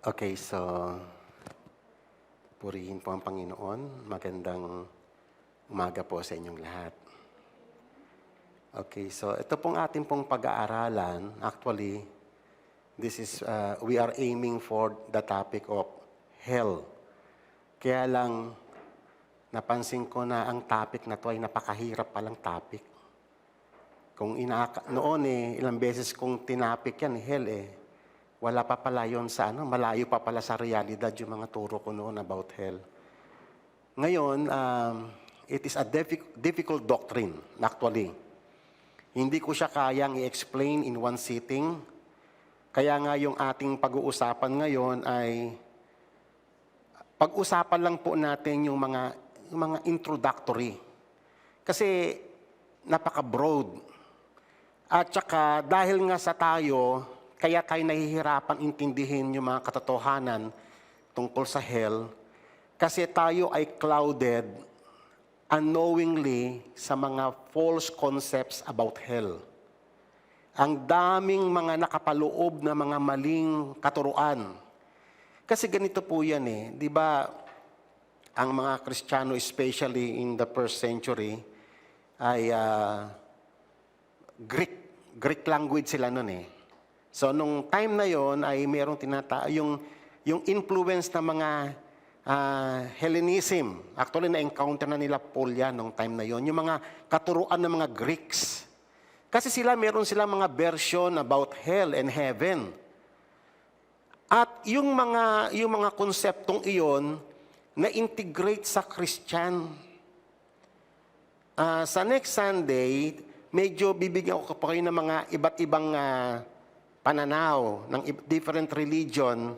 Okay, so purihin po ang Panginoon. Magandang umaga po sa inyong lahat. Okay, so ito pong ating pong pag-aaralan. Actually, we are aiming for the topic of hell. Kaya lang, napansin ko na ang topic na to ay napakahirap palang topic. Noon ilang beses kong tinapik yan, hell wala pa pala yun sa malayo pa pala sa realidad yung mga turo ko noon about hell. Ngayon, it is a difficult doctrine, actually. Hindi ko siya kayang i-explain in one sitting. Kaya nga yung ating pag-uusapan ngayon ay pag-usapan lang po natin yung mga introductory. Kasi napaka-broad. At saka dahil nga sa tayo, kaya tayo nahihirapan intindihin yung mga katotohanan tungkol sa hell kasi tayo ay clouded unknowingly sa mga false concepts about hell. Ang daming mga nakapaloob na mga maling katuruan. Kasi ganito po yan di ba, ang mga Kristiyano, especially in the first century, ay Greek language sila nun So, nung time na yon ay merong yung influence ng mga Hellenism. Actually, na-encounter na nila Paul yan nung time na yon. Yung mga katuruan ng mga Greeks. Kasi meron silang mga version about hell and heaven. At yung mga konseptong iyon, na-integrate sa Christian. Sa next Sunday, medyo bibigyan ko pa kayo ng mga iba't ibang pananaw ng different religion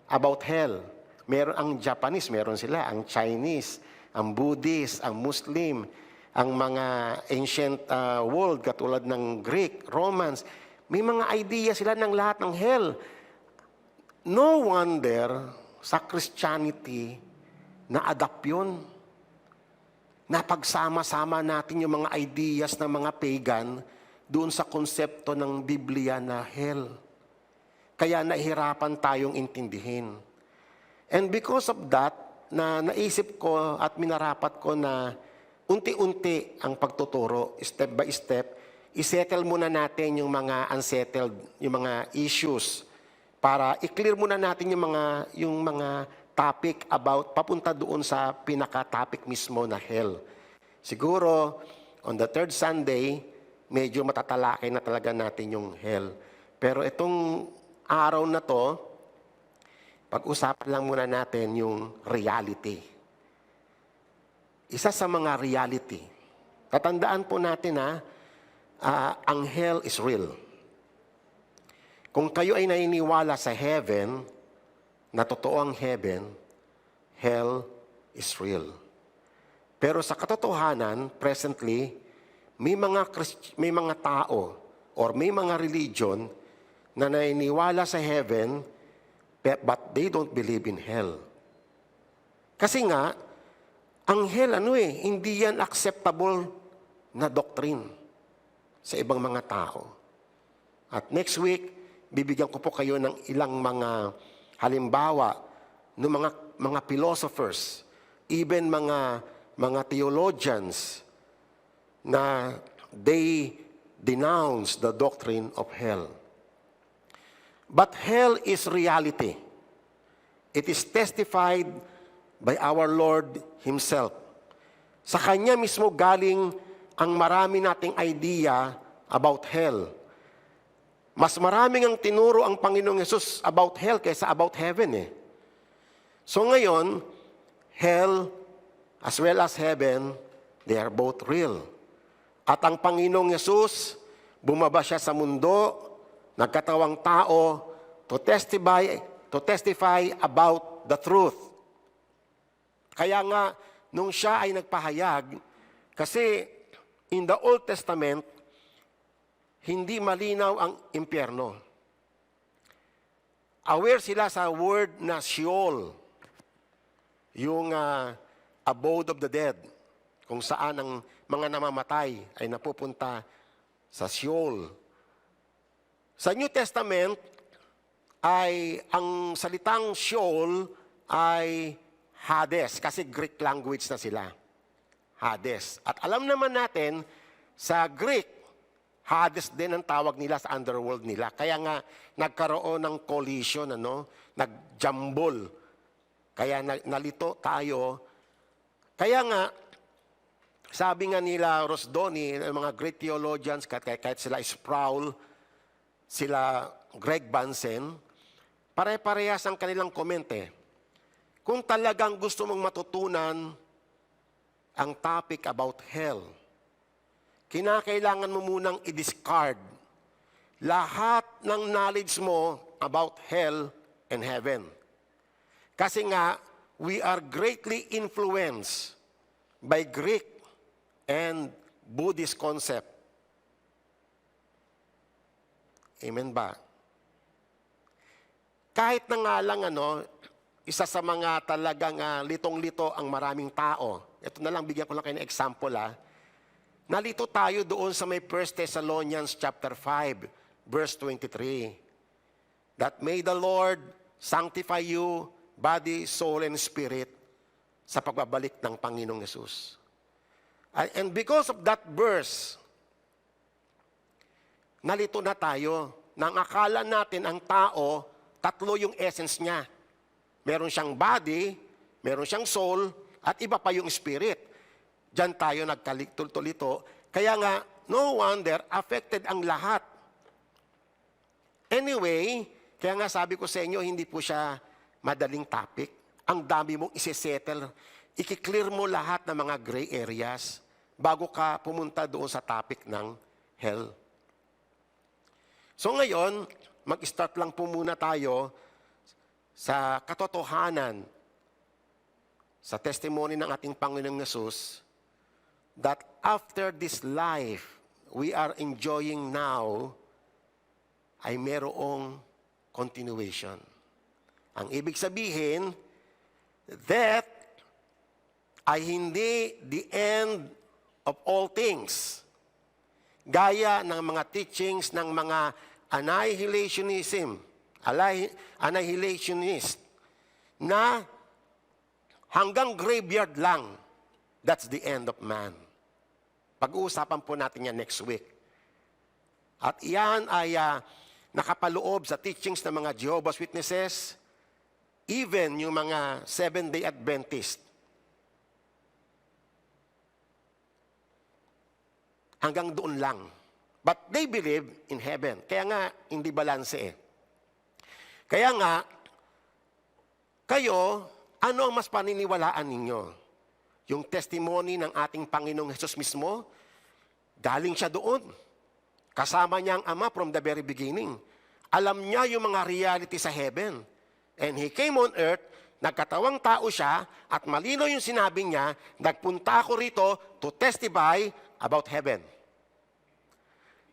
about hell. Meron ang Japanese, meron sila, ang Chinese, ang Buddhist, ang Muslim, ang mga ancient world katulad ng Greek, Romans. May mga idea sila ng lahat ng hell. No wonder sa Christianity na-adapt yun. Napagsama-sama natin yung mga ideas ng mga pagan doon sa konsepto ng Biblia na hell. Kaya nahihirapan tayong intindihin. And because of that, naisip ko at minarapat ko na unti-unti ang pagtuturo, step by step, isettle muna natin yung mga unsettled, yung mga issues, para i-clear muna natin yung mga topic about papunta doon sa pinaka-topic mismo na hell. Siguro, on the third Sunday, medyo matatalakay na talaga natin yung hell. Pero itong araw na to, pag-usapan lang muna natin yung reality. Isa sa mga reality. Tatandaan po natin ang hell is real. Kung kayo ay naniniwala sa heaven, na totoo ang heaven, hell is real. Pero sa katotohanan, presently, may mga tao or may mga religion na naniniwala sa heaven but they don't believe in hell. Kasi nga, ang hell hindi yan acceptable na doctrine sa ibang mga tao. At next week, bibigyan ko po kayo ng ilang mga halimbawa ng mga philosophers, even mga theologians, na they denounce the doctrine of hell. But hell is reality. It is testified by our Lord Himself. Sa Kanya mismo galing ang marami nating idea about hell. Mas maraming ang tinuro ang Panginoong Yesus about hell kaysa about heaven So ngayon, hell as well as heaven, they are both real. At ang Panginoong Yesus, bumaba siya sa mundo, nagkatawang tao, to testify about the truth. Kaya nga, nung siya ay nagpahayag, kasi in the Old Testament, hindi malinaw ang impyerno. Aware sila sa word na Sheol, yung abode of the dead, kung saan ang mga namamatay ay napupunta sa Sheol. Sa New Testament, ay ang salitang Sheol ay Hades, kasi Greek language na sila. Hades. At alam naman natin, sa Greek, Hades din ang tawag nila sa underworld nila. Kaya nga, nagkaroon ng collision, nagjambol. Kaya nalito tayo. Kaya nga, sabi nga nila Rosdoni, mga great theologians, kahit sila Sproul, sila Greg Bunsen, pare-parehas ang kanilang komente. Kung talagang gusto mong matutunan ang topic about hell, kinakailangan mo munang i-discard lahat ng knowledge mo about hell and heaven. Kasi nga, we are greatly influenced by Greek and Buddhist concept. Amen ba? Kahit na nga lang, isa sa mga talagang litong-lito ang maraming tao. Ito na lang, bigyan ko lang kayo ng example. Nalito tayo doon sa may 1 Thessalonians chapter 5, verse 23. That may the Lord sanctify you, body, soul, and spirit sa pagbabalik ng Panginoong Yesus. And because of that verse, nalito na tayo. Nang akala natin ang tao, tatlo yung essence niya. Meron siyang body, meron siyang soul, at iba pa yung spirit. Diyan tayo nagkalito-lito. Kaya nga, no wonder, affected ang lahat. Anyway, kaya nga sabi ko sa inyo, hindi po siya madaling topic. Ang dami mong isisettle. I-clear mo lahat ng mga gray areas bago ka pumunta doon sa topic ng hell. So ngayon, mag-start lang po muna tayo sa katotohanan, sa testimony ng ating Panginoong Yesus, that after this life we are enjoying now, ay merong continuation. Ang ibig sabihin, death ay hindi the end of all things. Gaya ng mga teachings ng mga annihilationist, na hanggang graveyard lang, that's the end of man. Pag-uusapan po natin yan next week. At iyan ay nakapaloob sa teachings ng mga Jehovah's Witnesses, even yung mga Seventh-day Adventist. Hanggang doon lang. But they believe in heaven. Kaya nga, hindi balanse . Kaya nga, kayo, ano ang mas paniniwalaan ninyo? Yung testimony ng ating Panginoong Hesus mismo, galing siya doon. Kasama niya ang Ama from the very beginning. Alam niya yung mga reality sa heaven. And He came on earth, nagkatawang tao siya, at malino yung sinabi niya, nagpunta ako rito to testify about heaven.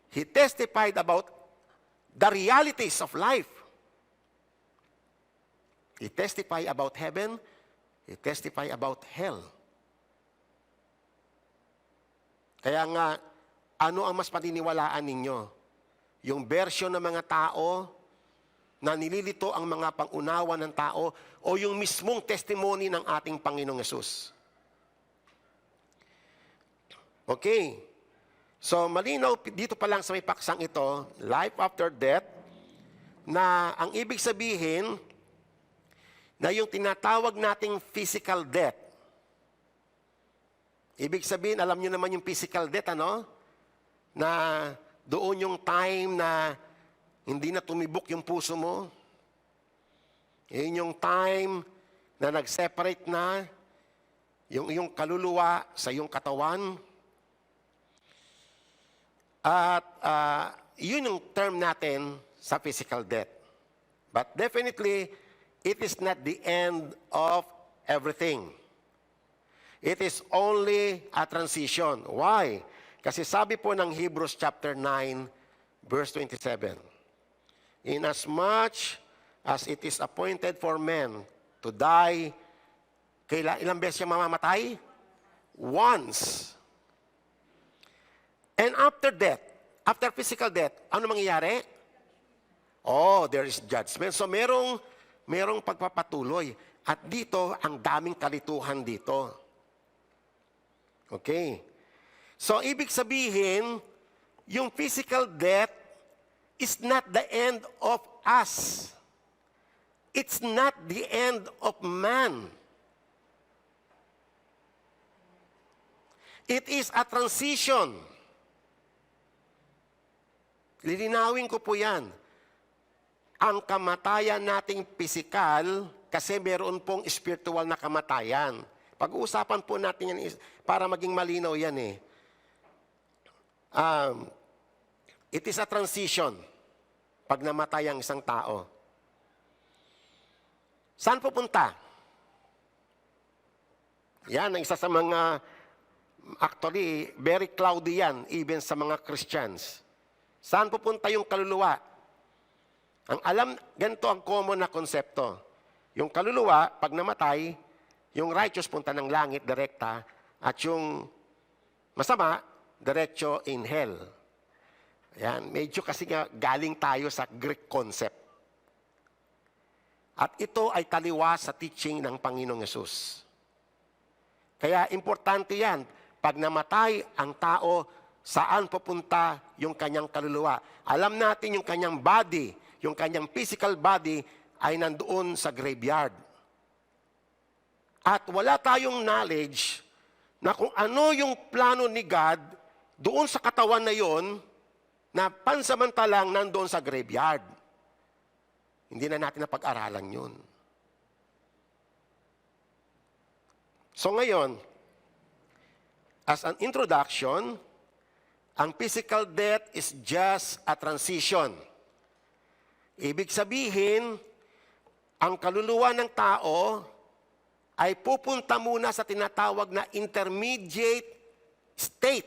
He testified about the realities of life. He testified about heaven. He testified about hell. Kaya nga, ano ang mas paniniwalaan ninyo? Yung version ng mga tao na nililito ang mga pangunawa ng tao o yung mismong testimony ng ating Panginoong Yesus? Okay. So, malinaw dito pa lang sa may paksang ito, life after death, na ang ibig sabihin, na yung tinatawag nating physical death. Ibig sabihin, alam nyo naman yung physical death, Na doon yung time na hindi na tumibok yung puso mo. Yun yung time na nag-separate na yung iyong kaluluwa sa iyong katawan. At yun yung term natin sa physical death. But definitely, it is not the end of everything. It is only a transition. Why? Kasi sabi po ng Hebrews chapter 9, verse 27, inasmuch as it is appointed for men to die, ilang beses siya mamamatay? Once. And after death, after physical death, ano mangyayari? Oh, there is judgment. So merong pagpapatuloy. At dito, ang daming kalituhan dito. Okay. So, ibig sabihin, yung physical death is not the end of us. It's not the end of man. It is a transition. Lilinawin ko po yan. Ang kamatayan nating pisikal, kasi meron pong spiritual na kamatayan. Pag-uusapan po natin yan para maging malinaw yan eh. It is a transition pag namatay ang isang tao. Saan pupunta? Yan ang isa sa mga, actually, very cloudy yan, even sa mga Christians. Saan pupunta yung kaluluwa? Ang alam, ganito ang common na konsepto. Yung kaluluwa, pag namatay, yung righteous punta ng langit, direkta, at yung masama, diretso in hell. Yan, medyo kasi nga galing tayo sa Greek concept. At ito ay taliwas sa teaching ng Panginoong Yesus. Kaya importante yan, pag namatay ang tao, saan pupunta yung kanyang kaluluwa? Alam natin yung kanyang body, yung kanyang physical body ay nandoon sa graveyard. At wala tayong knowledge na kung ano yung plano ni God doon sa katawan na yon na pansamantalang nandoon sa graveyard. Hindi na natin napag-aralan yun. So ngayon, as an introduction, ang physical death is just a transition. Ibig sabihin, ang kaluluwa ng tao ay pupunta muna sa tinatawag na intermediate state.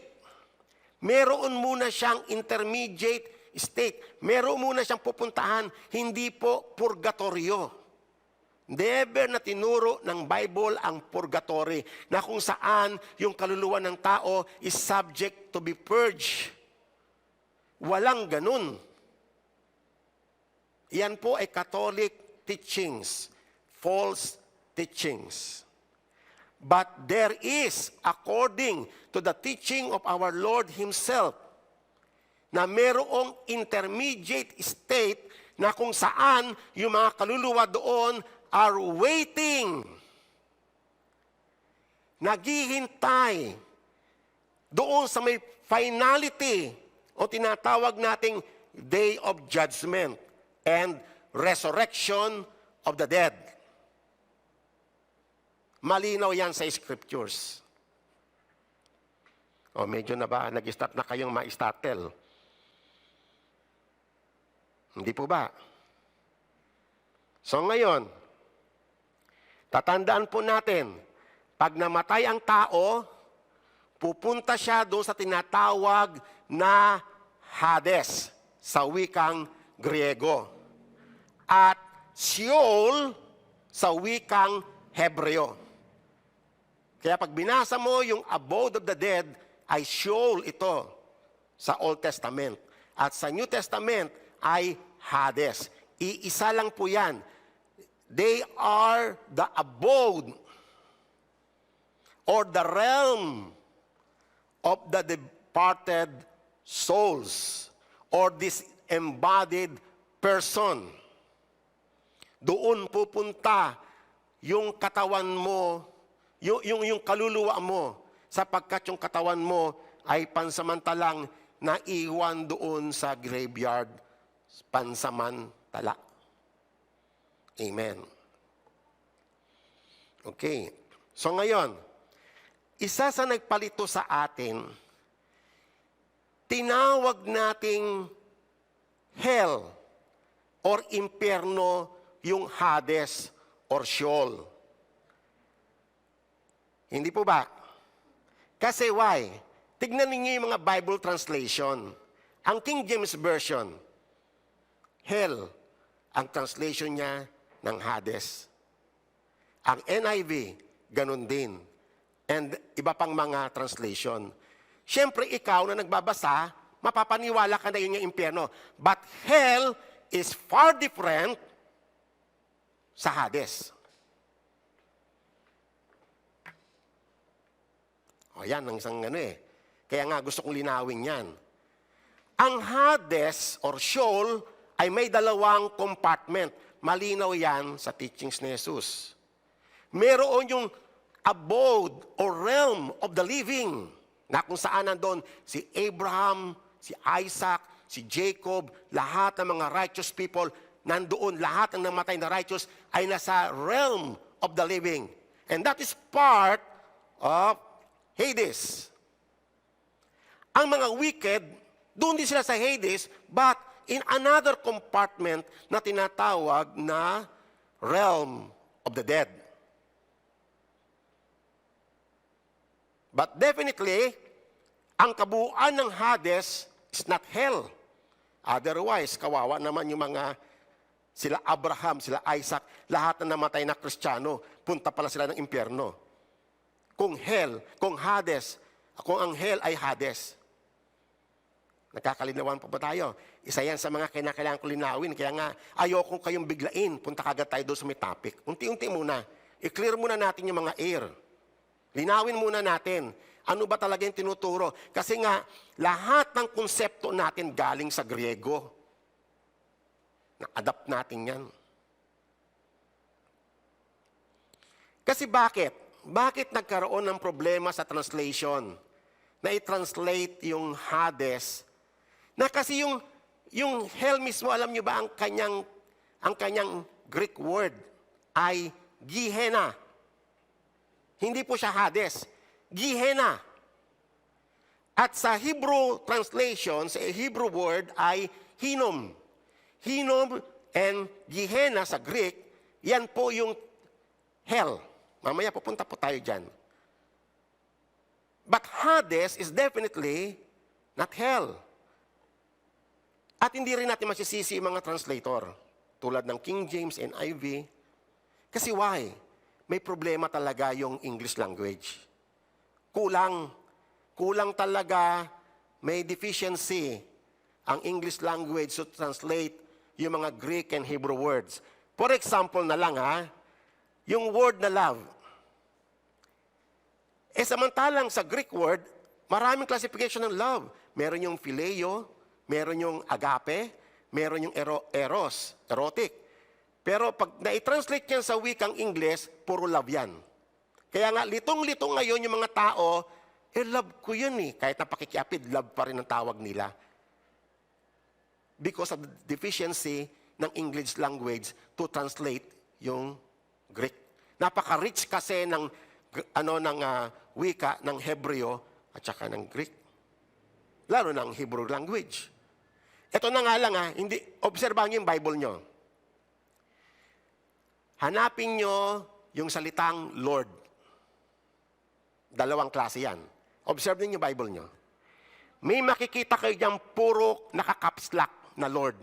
Meron muna siyang intermediate state. Meron muna siyang pupuntahan, hindi po purgatorio. Never na tinuro ng Bible ang purgatory na kung saan yung kaluluwa ng tao is subject to be purged. Walang ganun. Yan po ay Catholic teachings, false teachings. But there is, according to the teaching of our Lord Himself, na merong intermediate state na kung saan yung mga kaluluwa doon are waiting, naghihintay doon sa may finality o tinatawag nating day of judgment and resurrection of the dead. Malinaw yan sa scriptures. O medyo na ba nag-start na kayong ma-startle? Hindi po ba? So ngayon, tatandaan po natin, pag namatay ang tao, pupunta siya doon sa tinatawag na Hades, sa wikang Griego. At Sheol, sa wikang Hebreo. Kaya pag binasa mo yung abode of the dead, ay Sheol ito sa Old Testament. At sa New Testament ay Hades. Iisa lang po yan. They are the abode or the realm of the departed souls or this embodied person. Doon pupunta yung katawan mo, yung kaluluwa mo, sapagkat yung katawan mo ay pansamantalang naiwan doon sa graveyard pansamantala. Amen. Okay. So ngayon, isa sa nagpalito sa atin, tinawag nating hell or impyerno yung Hades or Sheol. Hindi po ba? Kasi why? Tignan ninyo yung mga Bible translation. Ang King James Version, hell, ang translation niya ng Hades. Ang NIV, ganun din. And iba pang mga translation. Siyempre, ikaw na nagbabasa, mapapaniwala ka na yun yung impyerno. But hell is far different sa Hades. O yan, ang isang ano eh. Kaya nga gusto kong linawin yan. Ang Hades or Sheol ay may dalawang compartment. Malinaw yan sa teachings ni Jesus. Meron yung abode or realm of the living na kung saan nandun si Abraham, si Isaac, si Jacob, lahat ng mga righteous people, nandoon lahat ng namatay na righteous ay nasa realm of the living. And that is part of Hades. Ang mga wicked, doon din sila sa Hades, but in another compartment na tinatawag na realm of the dead. But definitely, ang kabuuan ng Hades is not hell. Otherwise, kawawa naman yung mga sila Abraham, sila Isaac, lahat na namatay na Kristiyano, punta pala sila ng impyerno. Kung hell, kung Hades, kung ang hell ay Hades. Nagkakalinawan pa ba tayo? Isa yan sa mga kinakailangan ko linawin. Kaya nga, ayoko kayong biglain. Punta kagad tayo doon sa may topic. Unti-unti muna. I-clear muna natin yung mga air. Linawin muna natin. Ano ba talaga yung tinuturo? Kasi nga, lahat ng konsepto natin galing sa Griego. Na-adapt natin yan. Kasi bakit? Bakit nagkaroon ng problema sa translation? Na i-translate yung Hades. Na kasi yung hell mismo, alam nyo ba, ang kanyang Greek word ay Gehenna. Hindi po siya Hades. Gehenna. At sa Hebrew translation, sa Hebrew word ay Hinnom. Hinnom and Gehenna sa Greek, yan po yung hell. Mamaya pupunta po tayo dyan. But Hades is definitely not hell. At hindi rin natin masisisi yung mga translator, tulad ng King James and NIV. Kasi why? May problema talaga yung English language. Kulang talaga, may deficiency ang English language to translate yung mga Greek and Hebrew words. For example na lang yung word na love. Samantalang sa Greek word, maraming classification ng love. Meron yung phileo, meron yung agape, meron yung eros, erotic. Pero pag na-translate yan sa wikang Ingles, puro love yan. Kaya nga, litong-litong ngayon yung mga tao, love ko yun eh. Kahit napakikiapid, love pa rin ang tawag nila. Because of the deficiency ng English language to translate yung Greek. Napaka-rich kasi ng wika ng Hebreo at saka ng Greek. Lalo ng Hebrew language. Ito na nga lang obserbahan niyo yung Bible nyo. Hanapin nyo yung salitang Lord. Dalawang klase yan. Observe niyo yung Bible nyo. May makikita kayo dyan puro naka-caps lock na Lord.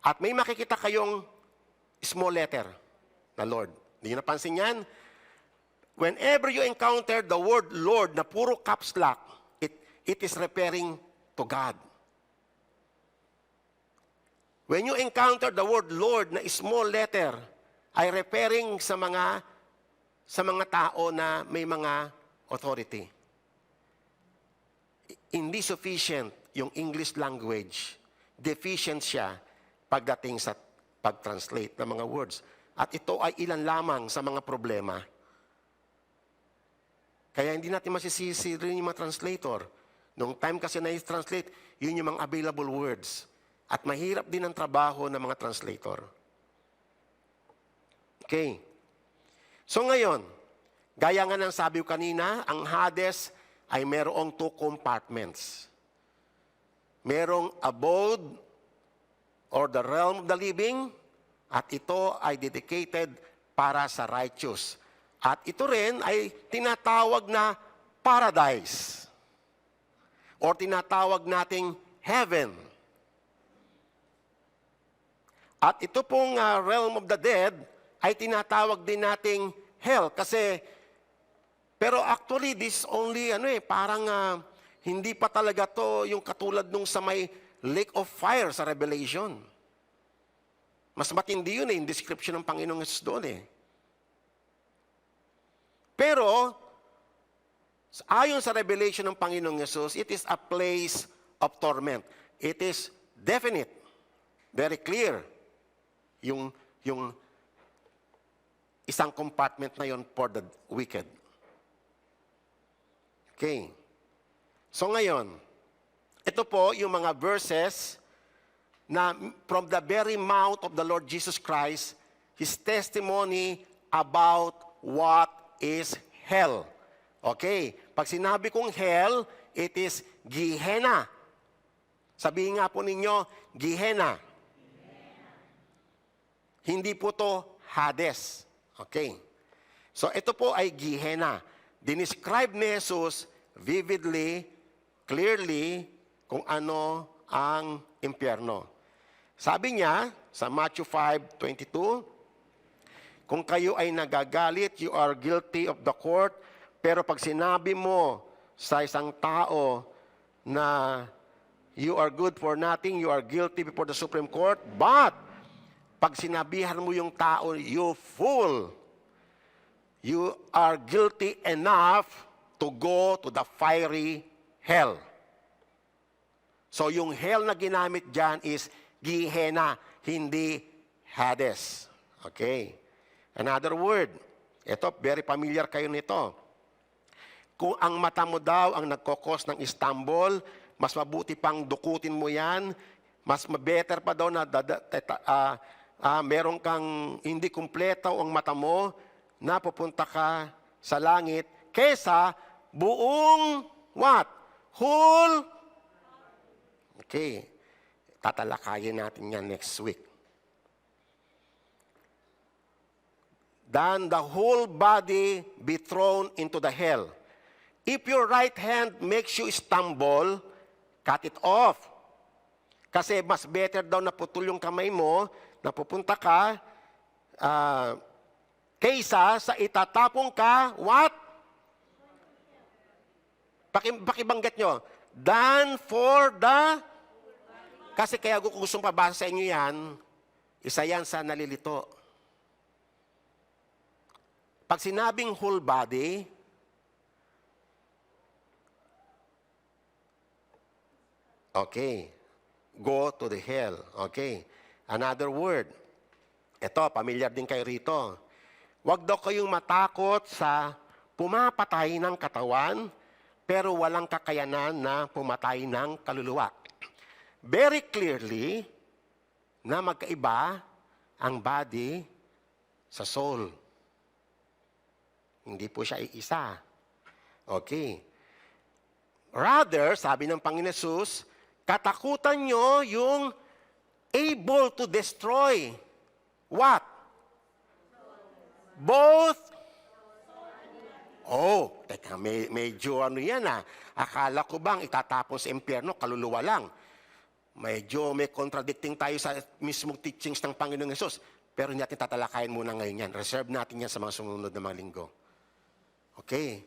At may makikita kayong small letter na Lord. Hindi nyo napansin yan? Whenever you encounter the word Lord na puro caps lock, it is referring to God. When you encounter the word Lord na small letter, ay referring sa mga tao na may mga authority. Hindi sufficient yung English language. Deficient siya pagdating sa pag-translate ng mga words. At ito ay ilan lamang sa mga problema. Kaya hindi natin masisisi rin yung mga translator. Nung time kasi na i-translate, yun yung mga available words. At mahirap din ang trabaho ng mga translator. Okay. So ngayon, gaya nga ng sabi ko kanina, ang Hades ay merong 2 compartments. Merong abode or the realm of the living, at ito ay dedicated para sa righteous. At ito rin ay tinatawag na paradise or tinatawag nating heaven. At ito pong realm of the dead ay tinatawag din nating hell. Pero actually, this only, parang hindi pa talaga to yung katulad nung sa may lake of fire sa Revelation. Mas matindi yun yung description ng Panginoong Yesus doon Pero, ayon sa revelation ng Panginoong Yesus, it is a place of torment. It is definite, very clear, yung isang compartment na yon for the wicked. Okay. So ngayon, ito po yung mga verses na from the very mouth of the Lord Jesus Christ, His testimony about what is hell. Okay. Pag sinabi kong hell, it is Gehenna. Sabihin nga po ninyo, Gehenna. Hindi po to Hades. Okay. So ito po ay Gehenna. Dinescribe ni Jesus vividly, clearly, kung ano ang impyerno. Sabi niya sa Matthew 5:22, kung kayo ay nagagalit, you are guilty of the court. Pero pag sinabi mo sa isang tao na you are good for nothing, you are guilty before the Supreme Court. But pag sinabihan mo yung tao, you fool, you are guilty enough to go to the fiery hell. So yung hell na ginamit dyan is Gehenna, hindi Hades. Okay. Another word. Ito, very familiar kayo nito. Kung ang mata mo daw ang nagkokos ng Istanbul, mas mabuti pang dukutin mo yan, mas better pa daw na meron kang hindi kumpleto ang mata mo, na pupunta ka sa langit, kesa buong what? Whole. Okay. Tatalakayin natin yan next week. Then the whole body be thrown into the hell. If your right hand makes you stumble, cut it off. Kasi mas better daw na putol yung kamay mo, na pupunta ka, kaysa sa itatapong ka, what? Pakibanggit nyo. Done for the... Kasi kaya kung gustong pabasa sa inyo yan, isa yan sa nalilito. Pag sinabing whole body, okay, go to the hell. Okay. Another word. Ito, pamilyar din kayo rito. Huwag daw kayong matakot sa pumapatay ng katawan, pero walang kakayanan na pumatay ng kaluluwa. Very clearly, na magkaiba ang body sa soul. Hindi po siya iisa. Okay. Rather, sabi ng Panginoon Yesus, katakutan nyo yung able to destroy. What? Both. Oh, teka, medyo ano yan Akala ko bang itatapon sa impyerno, kaluluwa lang. Medyo may contradicting tayo sa mismong teachings ng Panginoong Yesus. Pero hindi natin tatalakayin muna ngayon yan. Reserve natin yan sa mga sumunod na mga linggo. Okay.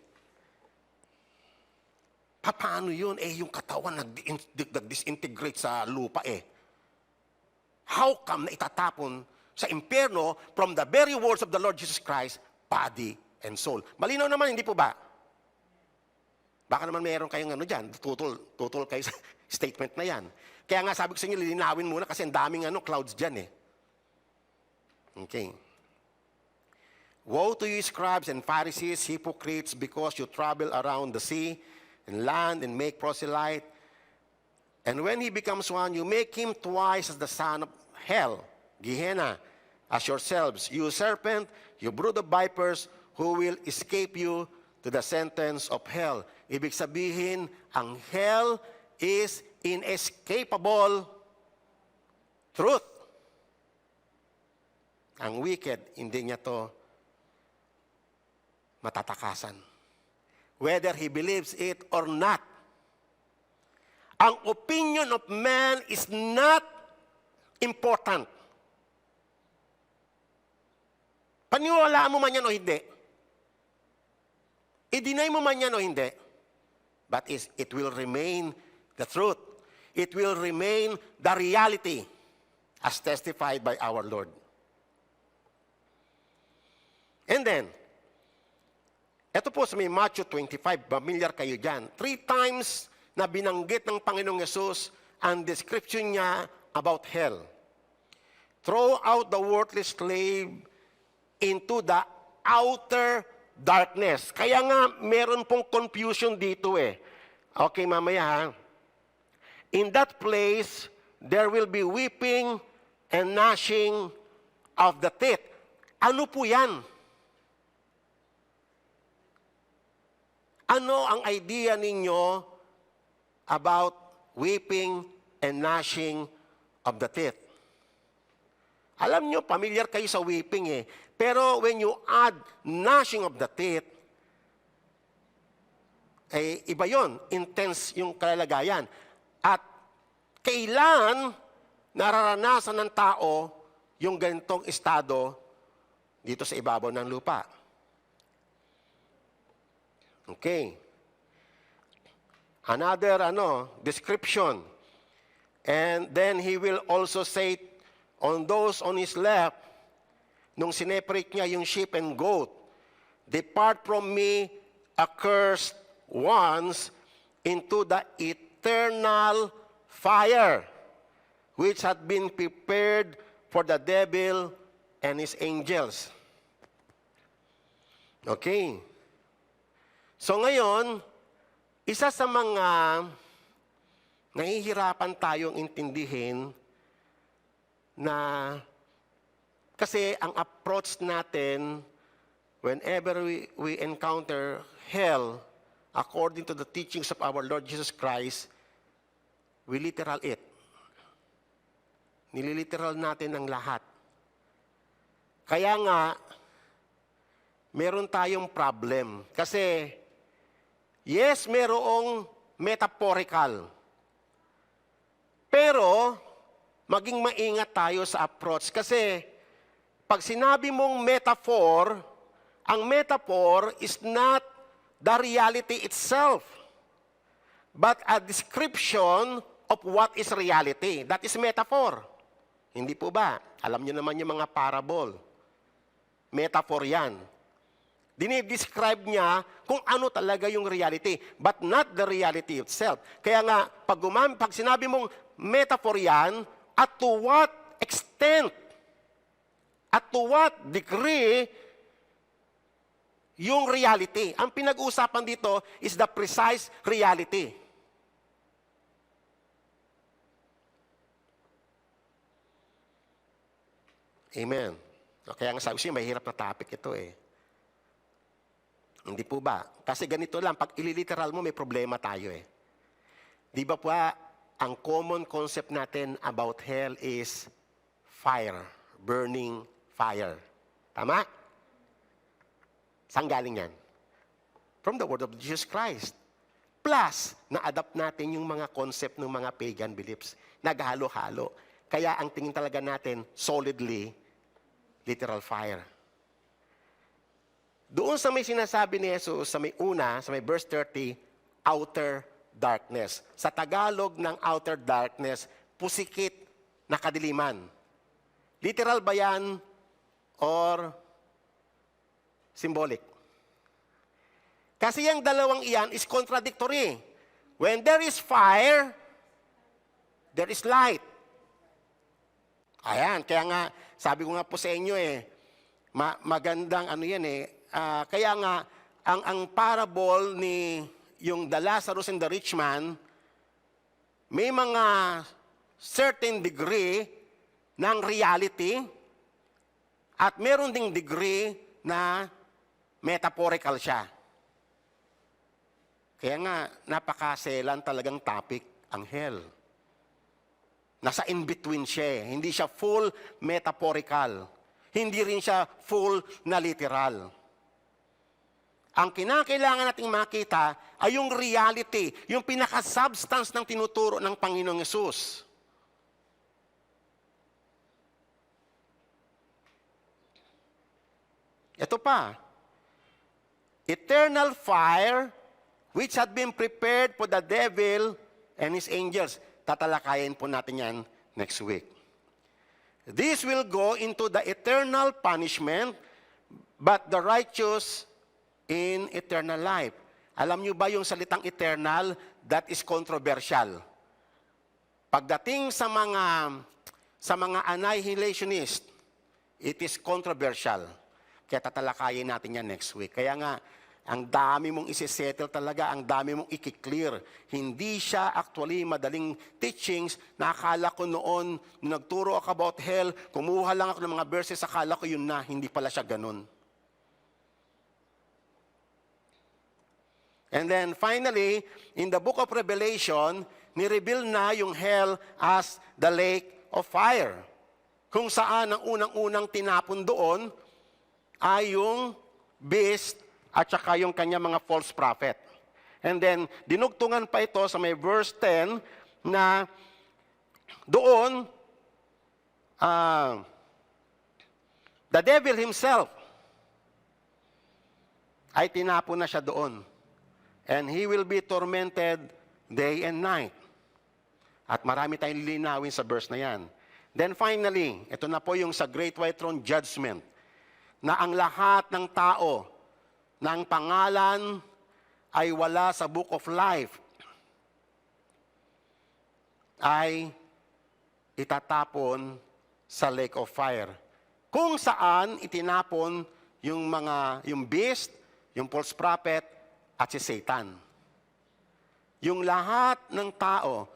Paano yun? Yung katawan nag-disintegrate sa lupa How come na itatapon sa impyerno from the very words of the Lord Jesus Christ, body and soul? Malinaw naman, hindi po ba? Baka naman mayroon kayong dyan, tutol kayo sa statement na yan. Kaya nga sabi ko sa inyo, lilinawin muna kasi ang daming clouds dyan Okay. Woe to you, scribes and Pharisees, hypocrites, because you travel around the sea and land and make proselyte. And when he becomes one, you make him twice as the son of hell, Gehenna, as yourselves. You serpent, you brood of vipers, who will escape you to the sentence of hell. Ibig sabihin, ang hell is inescapable truth. Ang wicked, hindi niya to matatakasan. Whether he believes it or not. Ang opinion of man is not important. Paniwalaan mo man yan o hindi. I-deny mo man yan o hindi. But it will remain the truth. It will remain the reality. as testified by our Lord. And then, ito po sa may Matthew 25, familiar kayo dyan. 3 times na binanggit ng Panginoong Yesus ang description niya about hell. Throw out the worthless slave into the outer darkness. Kaya nga, meron pong confusion dito eh. Okay, mamaya ha. In that place, there will be weeping and gnashing of the teeth. Ano po yan? Ano ang idea ninyo about weeping and gnashing of the teeth? Alam nyo, familiar kayo sa weeping eh. Pero when you add gnashing of the teeth, eh, iba yon, intense yung kalalagayan. At kailan nararanasan ng tao yung ganitong estado dito sa ibabaw ng lupa? Okay. Another description. And then he will also say on those on his left, nung sineparate niya yung sheep and goat, depart from me, accursed ones, into the eternal fire, which had been prepared for the devil and his angels. Okay. So ngayon, isa sa mga nahihirapan tayong intindihin na kasi ang approach natin whenever we encounter hell, according to the teachings of our Lord Jesus Christ, we literal it. Nililiteral natin ang lahat. Kaya nga, meron tayong problem. Kasi, yes, merong metaphorical. Pero, maging maingat tayo sa approach. Kasi, pag sinabi mong metaphor, ang metaphor is not the reality itself, but a description of what is reality. That is metaphor. Hindi po ba? Alam niyo naman yung mga parable. Metaphor yan. Dinidescribe niya kung ano talaga yung reality, but not the reality itself. Kaya nga, pag sinabi mong metaphor yan, at to what extent, at to what degree, yung reality. Ang pinag-uusapan dito is the precise reality. Amen. Kaya nga sabi siya, mahirap na topic ito eh. Hindi po ba? Kasi ganito lang, pag ililiteral mo, may problema tayo eh. Di ba po, ang common concept natin about hell is fire, burning fire. Tama? Saan galing yan? From the word of Jesus Christ. Plus, na-adapt natin yung mga concept ng mga pagan beliefs. Naghalo-halo. Kaya ang tingin talaga natin, solidly, literal fire. Doon sa may sinasabi ni Jesus, sa may una, sa may verse 30, outer darkness. Sa Tagalog ng outer darkness, pusikit na kadiliman. Literal ba yan or symbolic? Kasi yung dalawang iyan is contradictory. When there is fire, there is light. Ayan, kaya nga, sabi ko nga po sa inyo magandang yan kaya nga, ang parable ni yung the Lazarus and the rich man, may mga certain degree ng reality at meron ding degree na metaphorical siya. Kaya nga, napakaselan talagang topic ang hell. Nasa in-between siya. Hindi siya full metaphorical. Hindi rin siya full na literal. Ang kinakailangan nating makita ay yung reality, yung pinaka-substance ng tinuturo ng Panginoong Yesus. Ito pa, eternal fire which had been prepared for the devil and his angels. Tatalakayin po natin yan next week. This will go into the eternal punishment, but the righteous in eternal life. Alam nyo ba yung salitang eternal? That is controversial. Pagdating sa mga annihilationist, it is controversial. Kaya tatalakayin natin yan next week. Kaya nga, ang dami mong isisettle talaga, ang dami mong i-clear. Hindi siya actually madaling teachings na akala ko noon, nung nagturo ako about hell, kumuha lang ako ng mga verses, akala ko yun na, hindi pala siya ganun. And then finally, in the book of Revelation, ni-reveal na yung hell as the lake of fire. Kung saan ang unang-unang tinapon doon ay yung beast at saka yung kanya mga false prophet. And then, dinugtungan pa ito sa may verse 10 na doon, the devil himself ay tinapon na siya doon. And he will be tormented day and night. At marami tayong lilinawin sa verse na yan. Then finally, ito na po yung sa Great White Throne Judgment, na ang lahat ng tao na ang pangalan ay wala sa Book of Life ay itatapon sa Lake of Fire. Kung saan itinapon yung beast, yung false prophet, at si Satan. Yung lahat ng tao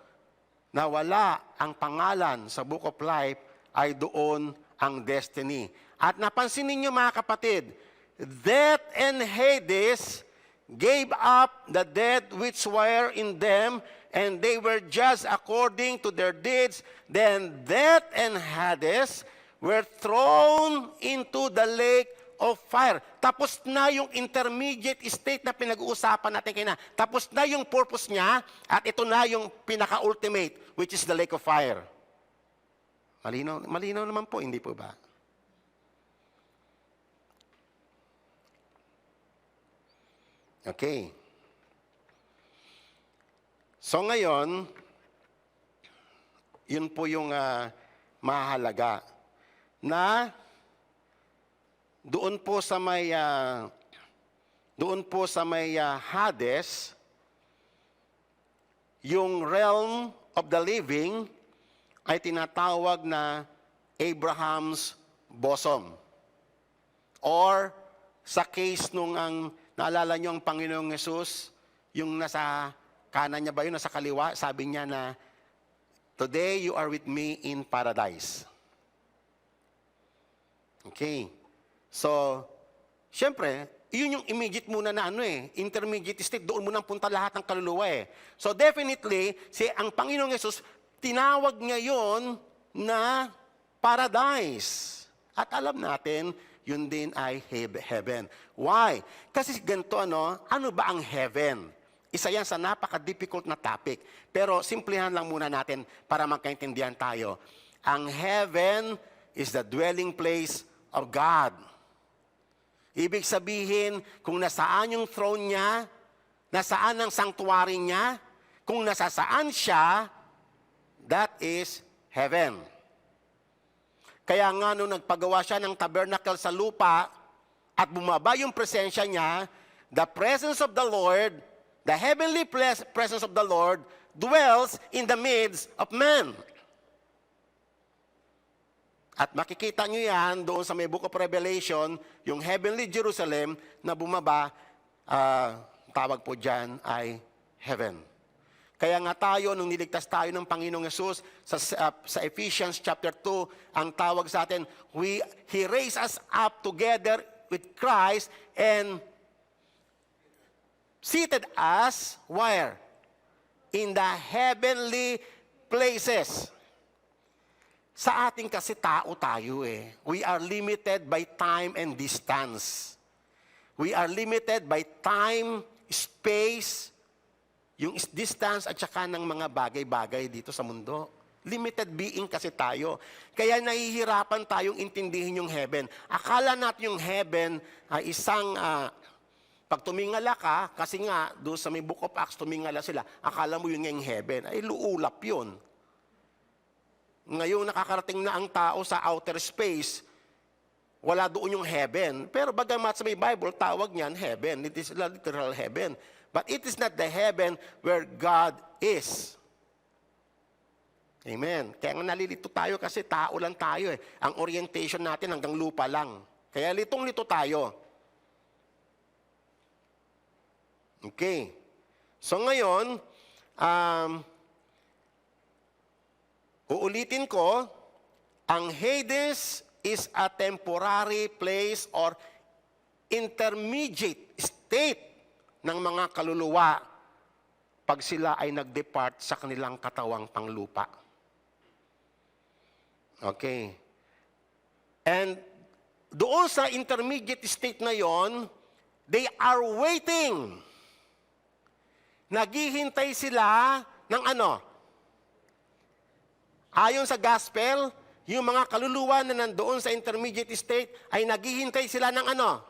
na wala ang pangalan sa Book of Life ay doon ang destiny. At napansin ninyo mga kapatid, death and Hades gave up the dead which were in them, and they were judged according to their deeds. Then death and Hades were thrown into the lake of fire. Tapos na yung intermediate state na pinag-uusapan natin kanina. Tapos na yung purpose niya, at ito na yung pinaka-ultimate, which is the lake of fire. Malinaw, malinaw naman po, hindi po ba? Okay. So ngayon, yun po yung mahalaga na doon po sa may Hades, yung realm of the living ay tinatawag na Abraham's bosom. Or sa case nung naalala niyo ang Panginoong Yesus, yung nasa kanan niya ba yun, nasa kaliwa, sabi niya na, "Today you are with me in paradise." Okay. So, siyempre, yun yung immediate muna na intermediate state, doon muna punta lahat ng kaluluwa So definitely, ang Panginoong Yesus, tinawag niya yon na paradise. At alam natin, yun din ay heaven. Why? Kasi ganito ano ba ang heaven? Isa yan sa napaka-difficult na topic. Pero simplihan lang muna natin para magkaintindihan tayo. Ang heaven is the dwelling place of God. Ibig sabihin, kung nasaan yung throne niya, nasaan ang sanctuary niya, kung nasasaan siya, that is heaven. Kaya nga nung nagpagawa siya ng tabernacle sa lupa at bumaba yung presensya niya, the presence of the Lord, the heavenly presence of the Lord dwells in the midst of man. At makikita nyo yan doon sa may Book of Revelation, yung heavenly Jerusalem na bumaba, tawag po dyan ay heaven. Kaya nga tayo, nung niligtas tayo ng Panginoong Yesus, sa Ephesians chapter 2, ang tawag sa atin, He raised us up together with Christ and seated us, where? In the heavenly places. Sa ating kasi tao tayo We are limited by time and distance. We are limited by time, space, yung distance at saka ng mga bagay-bagay dito sa mundo. Limited being kasi tayo. Kaya nahihirapan tayong intindihin yung heaven. Akala natin yung heaven ay isang, pag tumingala ka, kasi nga doon sa may Book of Acts, tumingala sila, akala mo yun yung heaven. Ay luulap yun. Ngayon nakakarating na ang tao sa outer space, wala doon yung heaven. Pero bagamat sa may Bible, tawag niyan heaven. It is literal heaven. But it is not the heaven where God is. Amen. Kaya nga nalilito tayo kasi tao lang tayo eh. Ang orientation natin hanggang lupa lang. Kaya litong-lito tayo. Okay. So ngayon, uulitin ko, ang Hades is a temporary place or intermediate state ng mga kaluluwa pag sila ay nag-depart sa kanilang katawang panglupa. Okay. And doon sa intermediate state na yon, they are waiting. Naghihintay sila ng ano? Ayon sa gospel, yung mga kaluluwa na nandoon sa intermediate state ay naghihintay sila ng ano?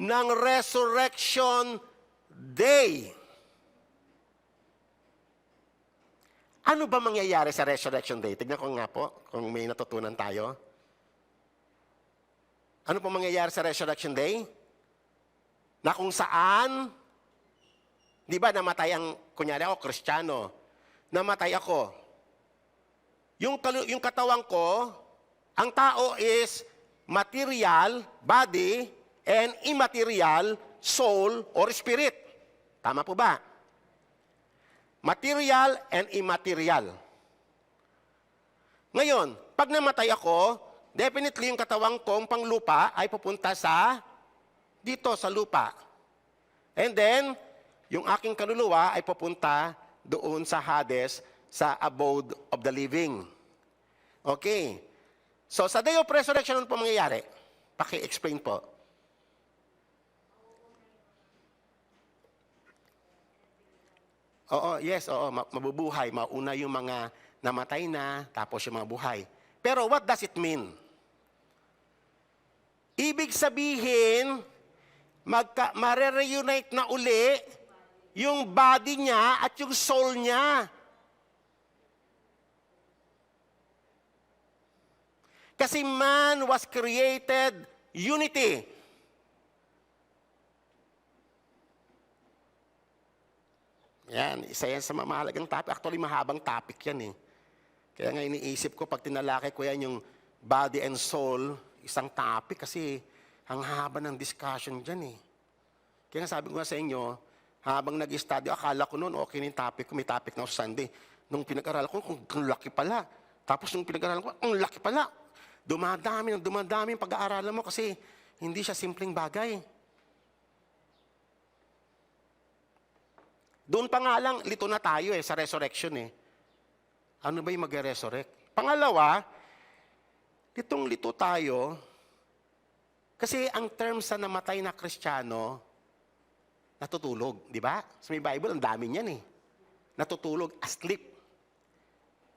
Ng resurrection day. Ano ba mangyayari sa resurrection day? Tignan ko nga po kung may natutunan tayo. Ano pa mangyayari sa resurrection day? Na kung saan, di ba namatay ang, kunyari ako, Kristiyano, namatay ako. Yung katawan ko, ang tao is material, body, and immaterial, soul, or spirit. Tama po ba? Material and immaterial. Ngayon, pag namatay ako, definitely yung katawang kong panglupa ay pupunta sa dito sa lupa. And then, yung aking kaluluwa ay pupunta doon sa Hades, sa abode of the living. Okay. So, sa day of resurrection, ano po mangyayari? Paki-explain po. Oo, yes, oo, mabubuhay. Mauna yung mga namatay na, tapos yung mga buhay. Pero what does it mean? Ibig sabihin, mare-reunite na uli yung body niya at yung soul niya. Kasi man was created unity. Yan, isa yan sa mahalagang topic. Actually, mahabang topic yan eh. Kaya nga iniisip ko, pag tinalakay ko yan yung body and soul, isang topic kasi ang haba ng discussion dyan eh. Kaya nga sabi ko nga sa inyo, habang nag-study, akala ko noon, okay na yung topic ko, may topic na ako Sunday. Nung pinag-aralan ko, ang laki pala. Tapos nung pinag-aralan ko, ang laki pala. Dumadami ang pag-aaralan mo kasi hindi siya simpleng bagay. Doon pa nga lang, lito na tayo sa resurrection eh. Ano ba yung mag-resurrect? Pangalawa, litong-lito tayo, kasi ang term sa namatay na Kristiyano, natutulog, di ba? Sa may Bible, ang dami niyan eh. Natutulog, asleep.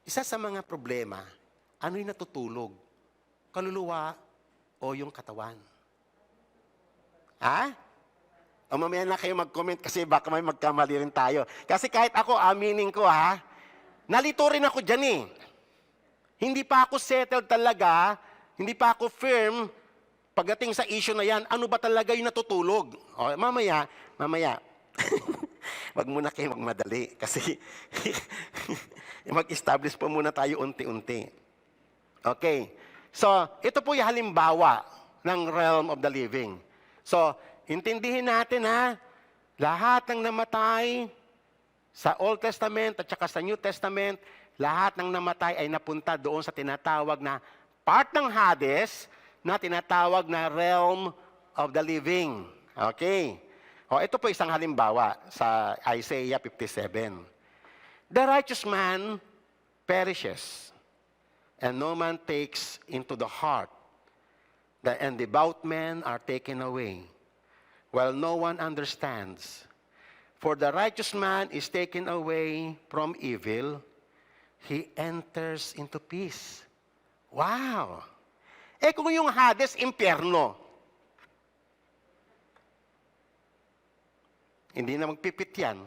Isa sa mga problema, ano yung natutulog? Kaluluwa o yung katawan? Ha? O mamaya na kayo mag-comment kasi baka may magkamali rin tayo. Kasi kahit ako, aminin ko ha, nalito rin ako dyan eh. Hindi pa ako settled talaga, hindi pa ako firm pagdating sa issue na yan, ano ba talaga yung natutulog? O, mamaya, wag muna kayo magmadali kasi mag-establish po muna tayo unti-unti. Okay. So, ito po yung halimbawa ng realm of the living. So, intindihin natin ha, lahat ng namatay sa Old Testament at saka sa New Testament, lahat ng namatay ay napunta doon sa tinatawag na part ng Hades na tinatawag na realm of the living. Okay. O, ito po isang halimbawa sa Isaiah 57. The righteous man perishes, and no man takes into the heart. And devout men are taken away, while no one understands. For the righteous man is taken away from evil, he enters into peace. Wow! Eh kung yung Hades, impyerno, hindi na magpipit yan.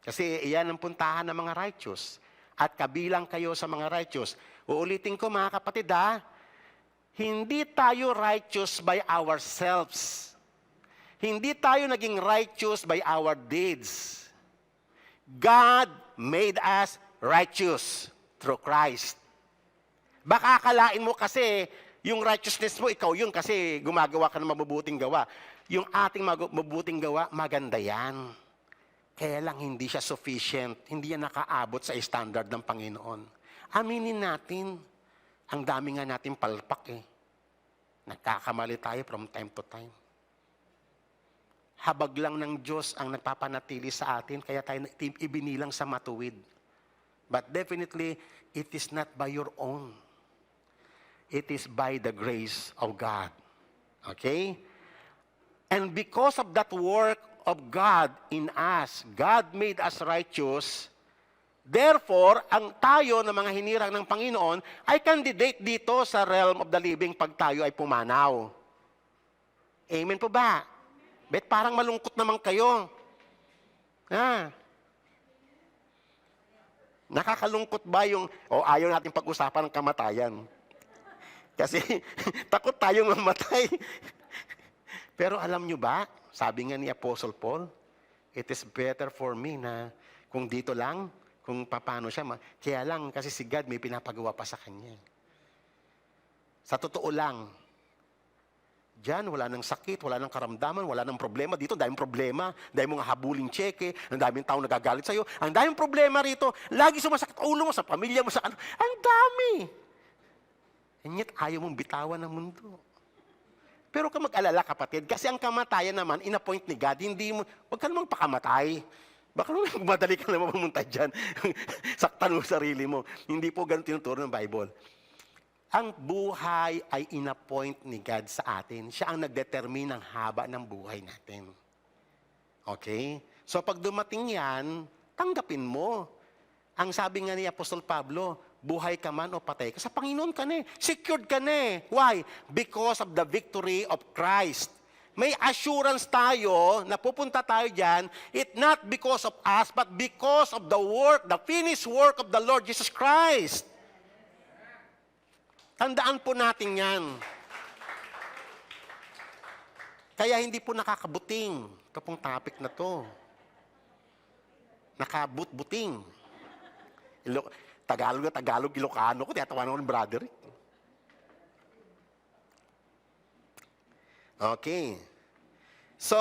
Kasi iyan ang puntahan ng mga righteous. at kabilang kayo sa mga righteous. Uulitin ko mga kapatid hindi tayo righteous by ourselves. Hindi tayo naging righteous by our deeds. God made us righteous through Christ. Baka akalain mo kasi yung righteousness mo, ikaw yun kasi gumagawa ka ng mabubuting gawa. Yung ating mabubuting gawa, maganda yan. Kaya lang hindi siya sufficient, hindi yan nakaabot sa standard ng Panginoon. Aminin natin, ang dami nga natin palpak Nagkakamali tayo from time to time. Habag lang ng Diyos ang nagpapanatili sa atin, kaya tayo ibinilang sa matuwid. But definitely, it is not by your own. It is by the grace of God. Okay? And because of that work of God in us, God made us righteous. Therefore, ang tayo na mga hinirang ng Panginoon ay candidate dito sa realm of the living pag tayo ay pumanaw. Amen po ba? Bet parang malungkot naman kayo. Nakakalungkot ba yung, ayaw natin pag-usapan ng kamatayan? Kasi takot tayong mamatay. Pero alam nyo ba, sabi nga ni Apostle Paul, it is better for me na kung dito lang, kung paano siya, kaya lang kasi si God may pinapagawa pa sa kanya. Sa totoo lang, diyan, wala nang sakit, wala nang karamdaman, wala nang problema. Dito, daming problema, daming mga habuling tseke, ang daming taong nagagalit sa'yo. Ang daming problema rito, lagi sumasakit ulo mo sa pamilya mo, sa ano. Ang dami! And yet, ayaw mong bitawan ng mundo. Pero ka mag-alala, kapatid, kasi ang kamatayan naman, in-appoint ni God, hindi mo, huwag ka namang pakamatay. Baka naman madali ka naman pumunta dyan. Saktan mo sarili mo. Hindi po ganun tinuturo ng Bible. Ang buhay ay in-appoint ni God sa atin. Siya ang nagdetermine ng haba ng buhay natin. Okay? So pag dumating yan, tanggapin mo. Ang sabi nga ni Apostol Pablo, buhay ka man o patay ka, sa Panginoon ka na Secured ka na Why? Because of the victory of Christ. May assurance tayo na pupunta tayo dyan, it not because of us, but because of the work, the finished work of the Lord Jesus Christ. Tandaan po natin yan. Kaya hindi po nakakabuting. Ito pong topic na to. Nakabut-buting. Tagalog na Tagalog, Ilocano ko. Tiyatawanan ko ng brother. Okay. So,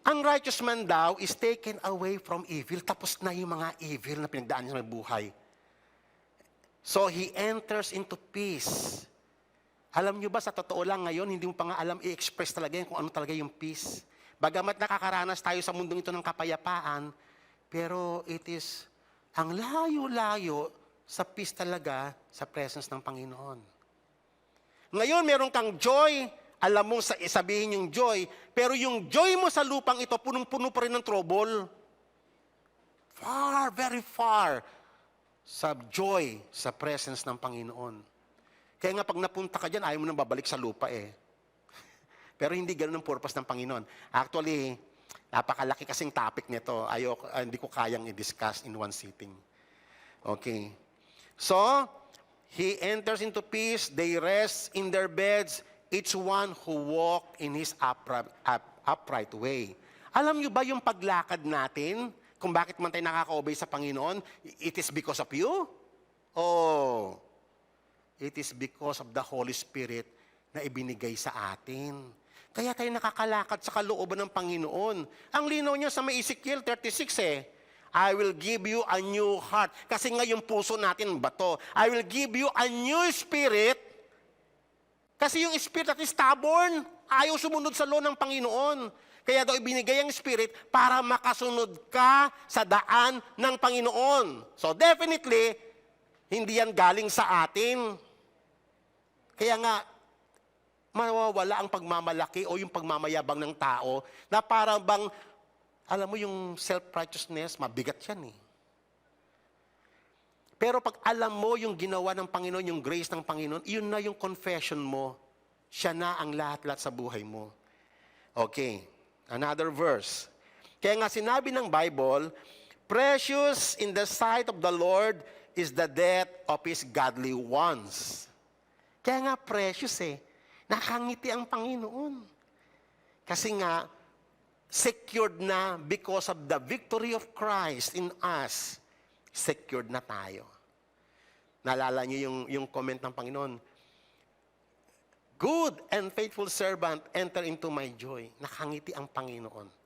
ang righteous man daw is taken away from evil. Tapos na yung mga evil na pinagdaan niya sa buhay. So, he enters into peace. Alam nyo ba, sa totoo lang ngayon, hindi mo pa nga alam i-express talaga yan kung ano talaga yung peace. Bagamat nakakaranas tayo sa mundong ito ng kapayapaan, pero it is ang layo-layo sa peace talaga sa presence ng Panginoon. Ngayon, meron kang joy, alam mo sabihin yung joy, pero yung joy mo sa lupang ito, punong-puno pa rin ng trouble. Far, very far sa joy, sa presence ng Panginoon. Kaya nga pag napunta ka dyan, ayaw mo nang babalik sa lupa Pero hindi ganun ang purpose ng Panginoon. Actually, napakalaki kasing topic nito. Hindi ko kayang i-discuss in one sitting. Okay. So, he enters into peace, they rest in their beds, each one who walk in his upright way. Alam nyo ba yung paglakad natin, kung bakit man tayo nakaka-obey sa Panginoon, it is because of you? Oh, it is because of the Holy Spirit na ibinigay sa atin. Kaya tayo nakakalakad sa kalooban ng Panginoon. Ang linaw niya sa may Ezekiel 36 I will give you a new heart. Kasi nga yung puso natin bato. I will give you a new spirit. Kasi yung spirit natin stubborn. Ayaw sumunod sa law ng Panginoon. Kaya daw ibinigay ang Spirit para makasunod ka sa daan ng Panginoon. So definitely, hindi yan galing sa atin. Kaya nga, mawawala ang pagmamalaki o yung pagmamayabang ng tao na parang bang, alam mo yung self-righteousness, mabigat yan Pero pag alam mo yung ginawa ng Panginoon, yung grace ng Panginoon, yun na yung confession mo. Siya na ang lahat-lahat sa buhay mo. Okay. Another verse. Kaya nga sinabi ng Bible, Precious in the sight of the Lord is the death of His godly ones. Kaya nga precious nakangiti ang Panginoon. Kasi nga, secured na because of the victory of Christ in us. Secured na tayo. Naalala niyo yung comment ng Panginoon, good and faithful servant, enter into my joy. Nakangiti ang Panginoon.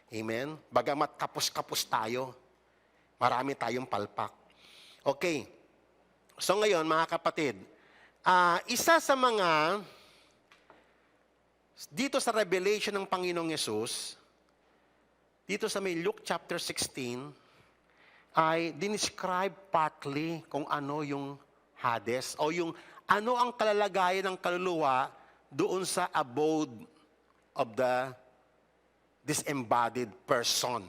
Amen? Bagamat kapos-kapos tayo, marami tayong palpak. Okay. So ngayon, mga kapatid, isa sa mga, dito sa revelation ng Panginoong Yesus, dito sa may Luke chapter 16, ay dinescribe partly kung ano yung Hades, o yung ano ang kalalagayan ng kaluluwa doon sa abode of the disembodied person.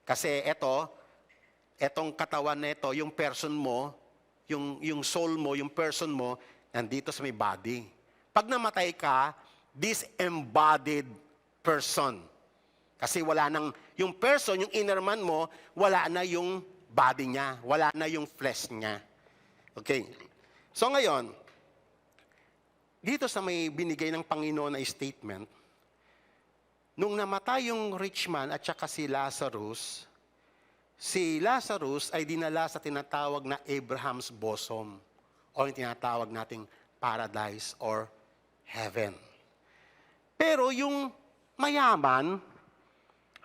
Kasi etong katawan na ito, yung person mo, yung soul mo, yung person mo, nandito sa may body. Pag namatay ka, disembodied person. Kasi wala nang, yung person, yung inner man mo, wala na yung body niya, wala na yung flesh niya. Okay. So ngayon, dito sa may binigay ng Panginoon na statement, nung namatay yung rich man at saka si Lazarus ay dinala sa tinatawag na Abraham's bosom, o yung tinatawag nating paradise or heaven. Pero yung mayaman,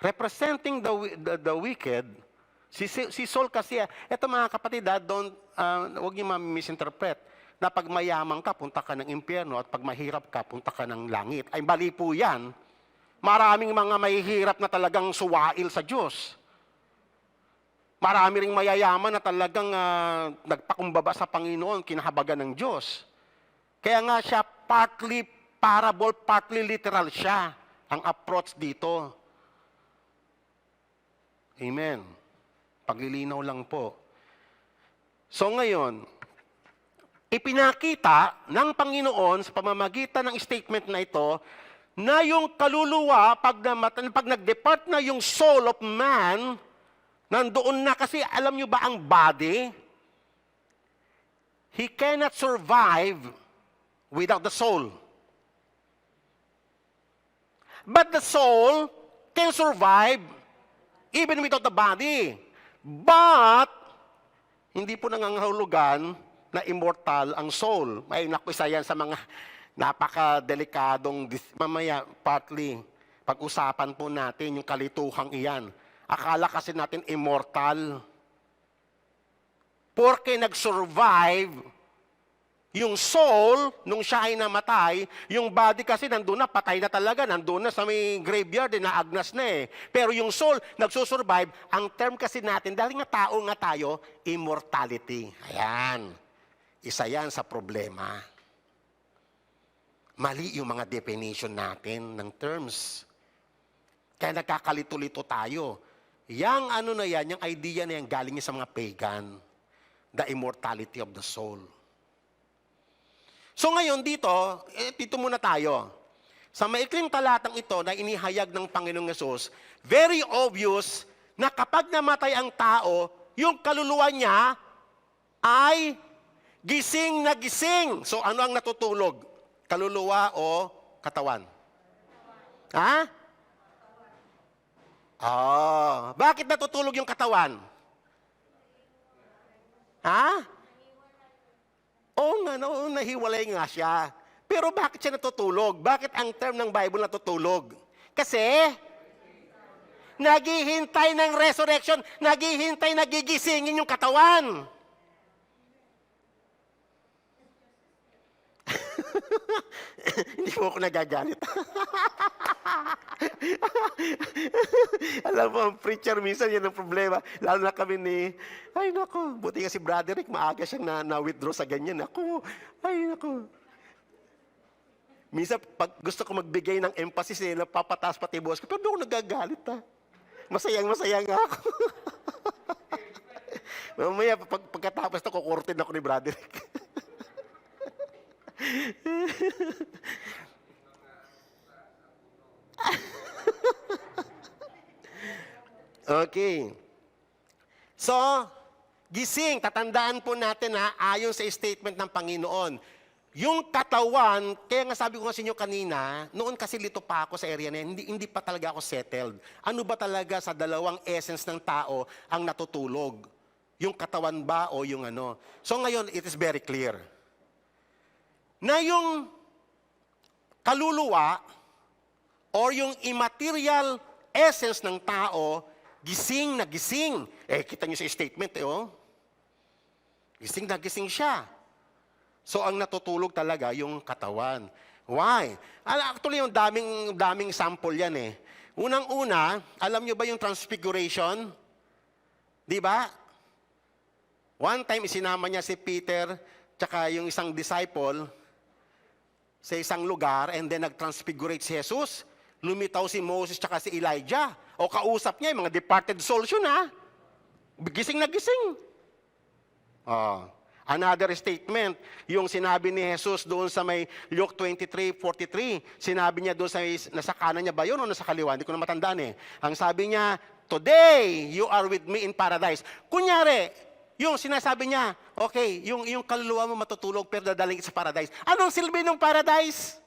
representing the wicked, si Saul kasi, eto mga kapatid, huwag niyo ma-misinterpret, na pag mayaman ka, punta ka ng impyerno, at pag mahirap ka, punta ka ng langit. Ay, mali po yan. Maraming mga mahihirap na talagang suwail sa Diyos. Marami ring mayayaman na talagang nagpakumbaba sa Panginoon, kinahabagan ng Diyos. Kaya nga siya partly parable, partly literal siya ang approach dito. Amen. Paglilinaw lang po. So ngayon, ipinakita ng Panginoon sa pamamagitan ng statement na ito, na yung kaluluwa, pag nag-depart na yung soul of man, nandoon na kasi, alam nyo ba ang body? He cannot survive without the soul. But the soul can survive even without the body. But, hindi po nangangahulugan na immortal ang soul. Ay, naku, isa yan sa mga napaka-delikadong, mamaya, partly, pag-usapan po natin yung kalituhang iyan. Akala kasi natin immortal. Porque nag-survive yung soul, nung siya ay namatay, yung body kasi nandun na, patay na talaga, nandun na sa may graveyard, naagnas na Pero yung soul, nagsusurvive, ang term kasi natin, dahil nga tao nga tayo, immortality. Ayan. Isa yan sa problema. Mali yung mga definition natin ng terms. Kaya nagkakalito-lito tayo. Yang ano na yan, yung idea na yan, galing sa mga pagan. The immortality of the soul. So ngayon dito muna tayo. Sa maikling talatang ito na inihayag ng Panginoong Yesus, very obvious na kapag namatay ang tao, yung kaluluwa niya ay gising na gising. So ano ang natutulog? Kaluluwa o katawan? Ha? Bakit natutulog yung katawan? Ha? Oo nga, nahiwalay nga siya. Pero bakit siya natutulog? Bakit ang term ng Bible natutulog? Kasi, naghihintay ng resurrection, naghihintay, nagigisingin yung katawan. Hindi po ako nagagalit. Alam mo, ang preacher minsan yan ang problema. Lalo na kami ay naku, buti nga si Brother Rick, maaga siyang na-withdraw sa ganyan. Ay naku. Minsan, pag gusto ko magbigay ng emphasis, napapataas pati boss ko, pero doon ako nagagalit Masayang-masaya nga ako. Mamaya, pagkatapos ito, kukurtin ako ni Brother Rick. Okay. So, gising, tatandaan po natin ayon sa statement ng Panginoon. Yung katawan, kaya nga sabi ko sa inyo kanina, noon kasi lito pa ako sa area na yan, hindi pa talaga ako settled. Ano ba talaga sa dalawang essence ng tao ang natutulog? Yung katawan ba o yung ano? So ngayon, it is very clear. Na yung kaluluwa or yung immaterial essence ng tao, gising na gising. Kita nyo sa statement, Gising na gising siya. So, ang natutulog talaga yung katawan. Why? Actually, yung daming sample yan Unang-una, alam nyo ba yung transfiguration? Di ba? One time, isinama niya si Peter, tsaka yung isang disciple, sa isang lugar, and then nag-transfigurate si Jesus. Lumitaw si Moses, tsaka si Elijah. O kausap niya, yung mga departed souls yun, Gising na gising. Another statement, yung sinabi ni Jesus doon sa may Luke 23:43, sinabi niya doon nasa kanan niya ba yun o nasa kaliwa? Hindi ko na matandaan Ang sabi niya, today you are with me in paradise. Kunyari, yung sinasabi niya, okay, yung kaluluwa mo matutulog pero dadaling sa paradise. Anong silbi ng paradise?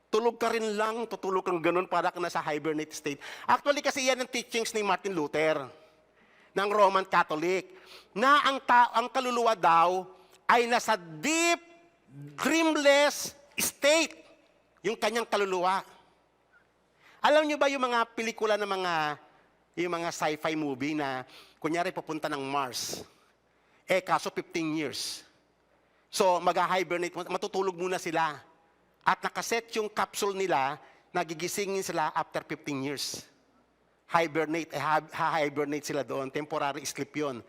Tulog ka rin lang, tutulog kang ganun para ka nasa hibernate state. Actually kasi yan ang teachings ni Martin Luther ng Roman Catholic, na ang kaluluwa daw ay nasa deep, dreamless state, yung kanyang kaluluwa. Alam niyo ba yung mga pelikula ng yung mga sci-fi movie na, kunyari, pupunta ng Mars, kaso 15 years. So, mag-hibernate, matutulog muna sila. At nakaset yung capsule nila, nagigisingin sila after 15 years. Hibernate sila doon. Temporary sleep yun.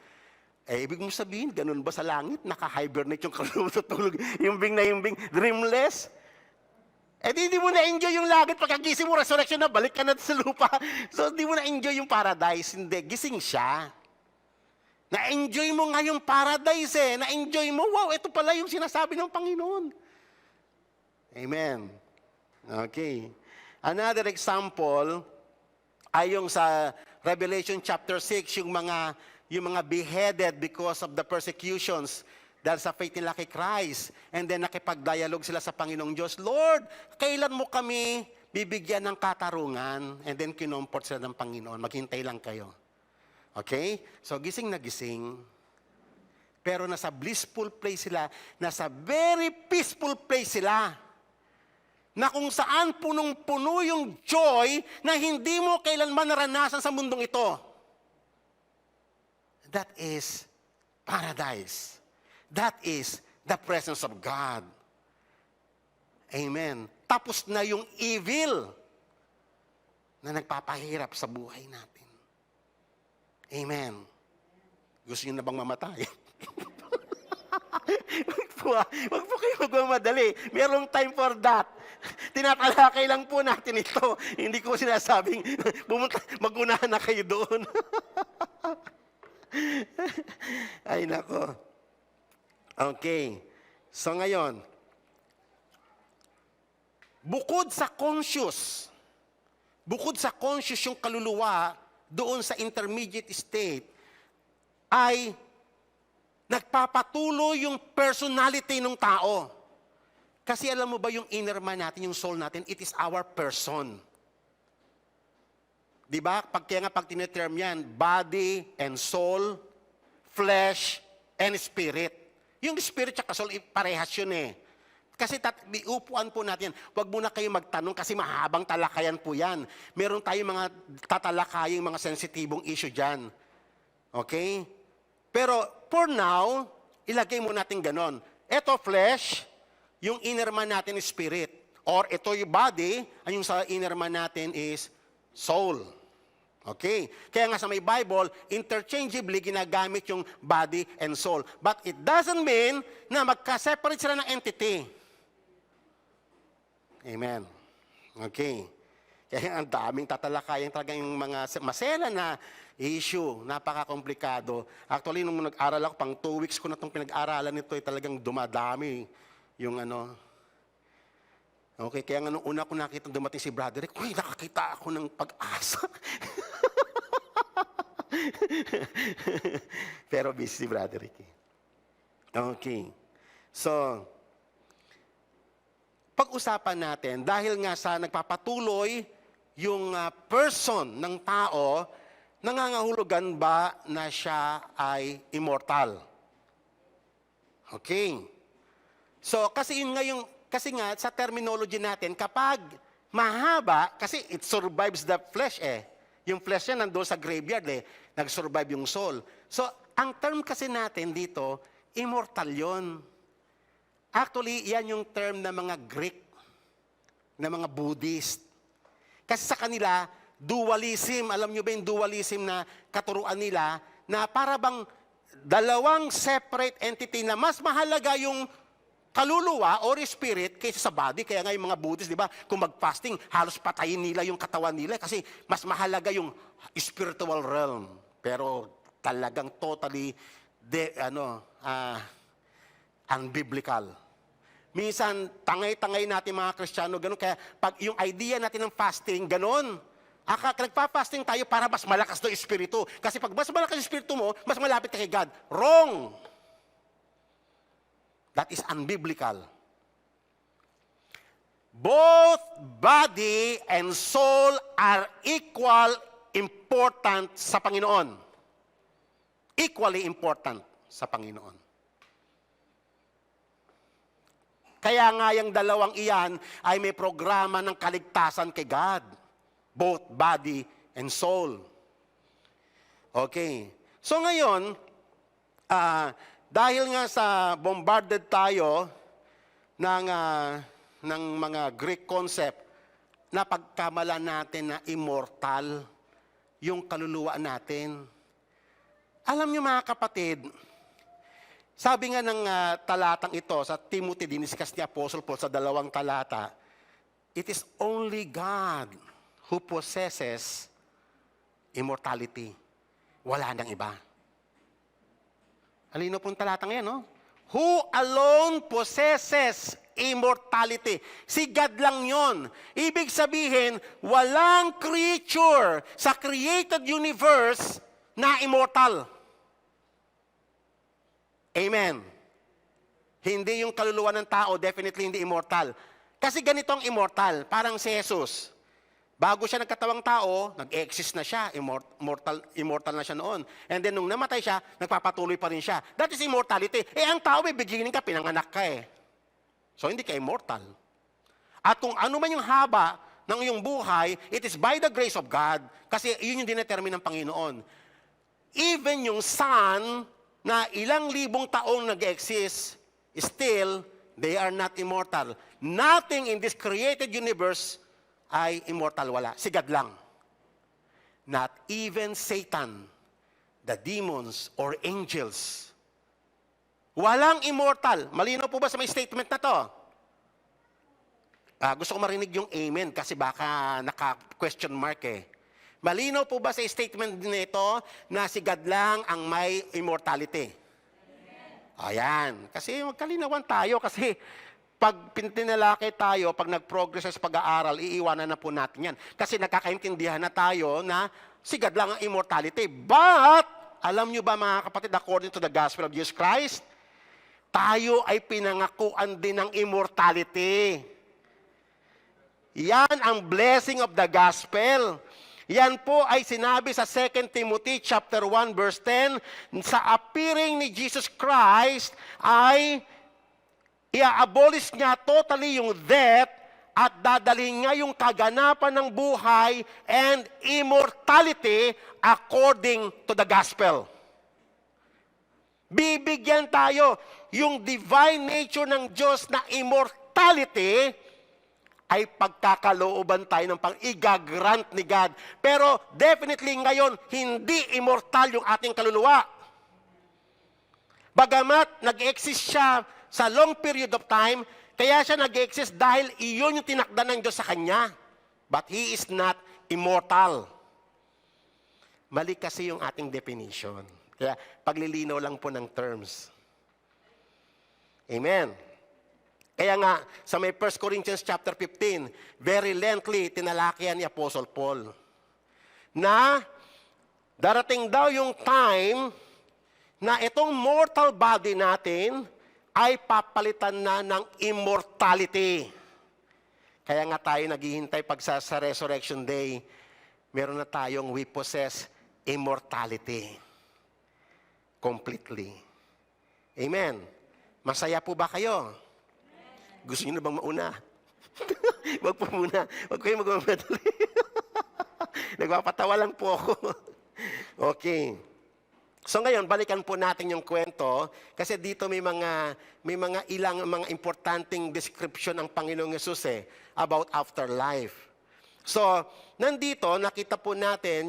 Ibig mo sabihin, ganun ba sa langit? Naka-hibernate yung kalulutulog, yumbing na yumbing, dreamless? Hindi mo na-enjoy yung langit. Pagkagising mo, resurrection na, balik ka na sa lupa. So, hindi mo na-enjoy yung paradise. Hindi, gising siya. Na-enjoy mo nga yung paradise Na-enjoy mo, wow, ito pala yung sinasabi ng Panginoon. Amen. Okay. Another example, ay yung sa Revelation chapter 6, yung mga beheaded because of the persecutions dahil sa faith nila kay Christ. And then nakipag-dialogue sila sa Panginoong Diyos, Lord, kailan mo kami bibigyan ng katarungan? And then kinomport sila ng Panginoon, maghintay lang kayo. Okay? So gising na gising. Pero nasa blissful place sila, nasa very peaceful place sila. Na kung saan punong-puno yung joy na hindi mo kailanman naranasan sa mundong ito. That is paradise. That is the presence of God. Amen. Tapos na yung evil na nagpapahirap sa buhay natin. Amen. Gusto niyo na bang mamatay? Wag po kayo magmamadali. Merong time for that. Tinatalakay lang po natin ito. Hindi ko sinasabing, mag-unahan na kayo doon. Ay, nako. Okay. So ngayon, bukod sa conscious yung kaluluwa doon sa intermediate state, ay nagpapatuloy yung personality ng tao. Kasi alam mo ba yung inner man natin, yung soul natin, it is our person. Diba? Kaya pag tineterm yan, body and soul, flesh and spirit. Yung spirit at soul, parehas yun Kasi upuan po natin, wag muna kayo magtanong kasi mahabang talakayan po yan. Meron tayong mga tatalakayang mga sensitibong issue dyan. Okay? Pero for now, ilagay mo natin ganon. Ito flesh, yung inner man natin is spirit. Or ito yung body, yung sa inner man natin is soul. Okay? Kaya nga sa may Bible, interchangeably ginagamit yung body and soul. But it doesn't mean na magka-separate sila ng entity. Amen. Okay. Kaya ang daming tatalakayan talaga yung mga masela na issue, napaka-komplikado. Actually, nung nag-aral ako, pang 2 weeks ko na itong pinag-aralan nito, talagang dumadami yung ano. Okay, kaya nga nung una ko nakita dumating si Brother Rick, uy, nakakita ako ng pag-asa. Pero busy si Brother Ricky. Okay. So, pag-usapan natin, dahil nga sa nagpapatuloy yung person ng tao, nangangahulugan ba na siya ay immortal? Okay. So, kasi yun nga kasi nga sa terminology natin, kapag mahaba, kasi it survives the flesh Yung flesh niya nandoon sa graveyard nag-survive yung soul. So, ang term kasi natin dito, immortal yon. Actually, yan yung term ng mga Greek, ng mga Buddhist. Kasi sa kanila, dualism, alam nyo ba yung dualism na katuruan nila, na para bang dalawang separate entity na mas mahalaga yung kaluluwa or spirit kaysa sa body. Kaya nga yung mga Buddhist, di ba, kung mag-fasting, halos patayin nila yung katawan nila kasi mas mahalaga yung spiritual realm. Pero talagang totally unbiblical. Minsan, tangay-tangay natin mga Kristiyano, ganun. Kaya pag yung idea natin ng fasting, ganun. Nagpa-fasting tayo para mas malakas na espiritu. Kasi pag mas malakas yung espiritu mo, mas malapit ka kay God. Wrong! That is unbiblical. Both body and soul are equal important sa Panginoon. Equally important sa Panginoon. Kaya nga yung dalawang iyan ay may programa ng kaligtasan kay God. Both body and soul. Okay. So ngayon, dahil nga sa bombarded tayo ng mga Greek concept, napagkamalan natin na immortal yung kaluluwa natin. Alam niyo mga kapatid, sabi nga ng talatang ito, sa Timothy, diniscuss ni Apostle Paul sa 2 talata, it is only God who possesses immortality. Wala nang iba. Alino pong talatang yan, no? Who alone possesses immortality. Si God lang yon. Ibig sabihin, walang creature sa created universe na immortal. Amen. Hindi yung kaluluwa ng tao, definitely hindi immortal. Kasi ganito ang immortal, parang si Jesus. Bago siya nagkatawang tao, nag-exist na siya, immortal na siya noon. And then nung namatay siya, nagpapatuloy pa rin siya. That is immortality. Ang tao may beginning ka, pinanganak ka So hindi ka immortal. At kung ano man yung haba ng iyong buhay, it is by the grace of God. Kasi yun yung dinetermine ng Panginoon. Even yung sun, na ilang libong taong nag-exist, still, they are not immortal. Nothing in this created universe ay immortal, wala. Si God lang. Not even Satan, the demons, or angels. Walang immortal. Malinaw po ba sa may statement na to? Gusto ko marinig yung amen kasi baka naka-question mark Malinaw po ba sa statement nito na si God lang ang may immortality? Ayan. Kasi magkalinawan tayo kasi pag pintinalakay tayo, pag nag-progress sa pag-aaral, iiwanan na po natin yan. Kasi nakakaintindihan na tayo na si God lang ang immortality. But, alam nyo ba mga kapatid, according to the gospel of Jesus Christ, tayo ay pinangakuan din ng immortality. Yan ang blessing of the gospel. Yan po ay sinabi sa 2 Timothy chapter 1 verse 10, sa appearing ni Jesus Christ ay i-abolish niya totally yung death at dadalhin niya yung kaganapan ng buhay and immortality according to the gospel. Bibigyan tayo yung divine nature ng Diyos na immortality ay pagkakalooban tayo ng pang-igagrant ni God. Pero definitely ngayon, hindi immortal yung ating kaluluwa. Bagamat nag-exist siya sa long period of time, kaya siya nag-exist dahil iyon yung tinakda ng Diyos sa Kanya. But He is not immortal. Mali kasi yung ating definition. Kaya paglilinaw lang po ng terms. Amen. Kaya nga, sa may 1 Corinthians chapter 15, very lengthily tinalakihan ni Apostle Paul na Darating daw yung time na itong mortal body natin ay papalitan na ng immortality. Kaya nga tayo naghihintay pag sa Resurrection Day, meron na tayong we possess immortality. Completely. Amen. Masaya po ba kayo? Gusto niyo na bang mauna? Wag po muna. Wag kayo magmamadali. Nagpapatawa lang po ako. Okay. So ngayon, balikan po natin yung kwento kasi dito may mga ilang mga importanteng description ang Panginoong Yesus about afterlife. So, nandito nakita po natin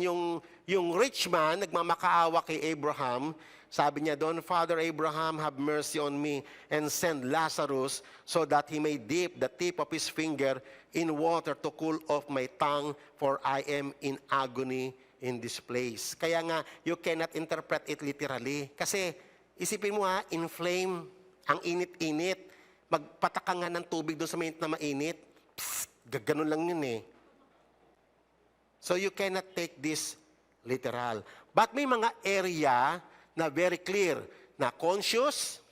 yung rich man nagmamakaawa kay Abraham. Sabi niya doon, Father Abraham, have mercy on me and send Lazarus so that he may dip the tip of his finger in water to cool off my tongue, for I am in agony in this place. Kaya nga, you cannot interpret it literally. Kasi, isipin mo inflame, ang init-init, magpataka nga ng tubig doon sa mainit na mainit, gaganon lang yun So, you cannot take this literal. But may mga area na very clear, na conscious,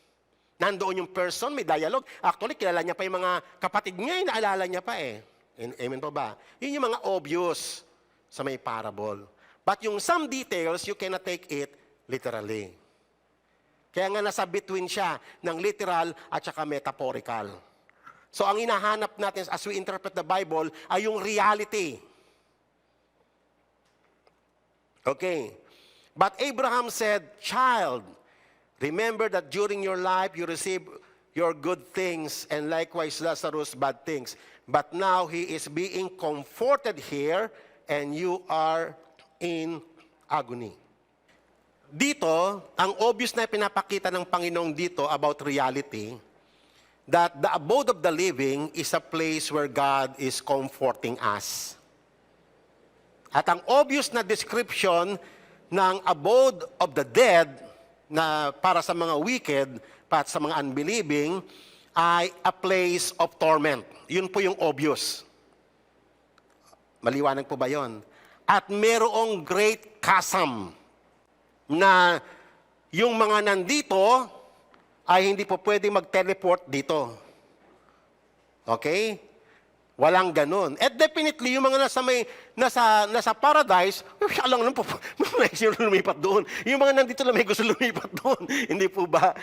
nandoon yung person, may dialogue. Actually, kilala niya pa yung mga kapatid niya, naalala niya pa Amen po ba? Yun yung mga obvious sa may parable. But yung some details, you cannot take it literally. Kaya nga nasa between siya ng literal at saka metaphorical. So ang hinahanap natin as we interpret the Bible ay yung reality. Okay. But Abraham said, Child, remember that during your life you received your good things and likewise Lazarus bad things. But now he is being comforted here and you are in agony. Dito, ang obvious na pinapakita ng Panginoong dito about reality, that the abode of the living is a place where God is comforting us. At ang obvious na description ng abode of the dead na para sa mga wicked, at sa mga unbelieving, ay a place of torment. Yun po yung obvious. Maliwanag po ba yun? At merong great chasm na yung mga nandito ay hindi po pwede mag-teleport dito. Okay? Walang ganun. At definitely, yung mga nasa paradise, siya lang po, may lumipat doon. Yung mga nandito lang may gusto lumipat doon. Hindi po ba?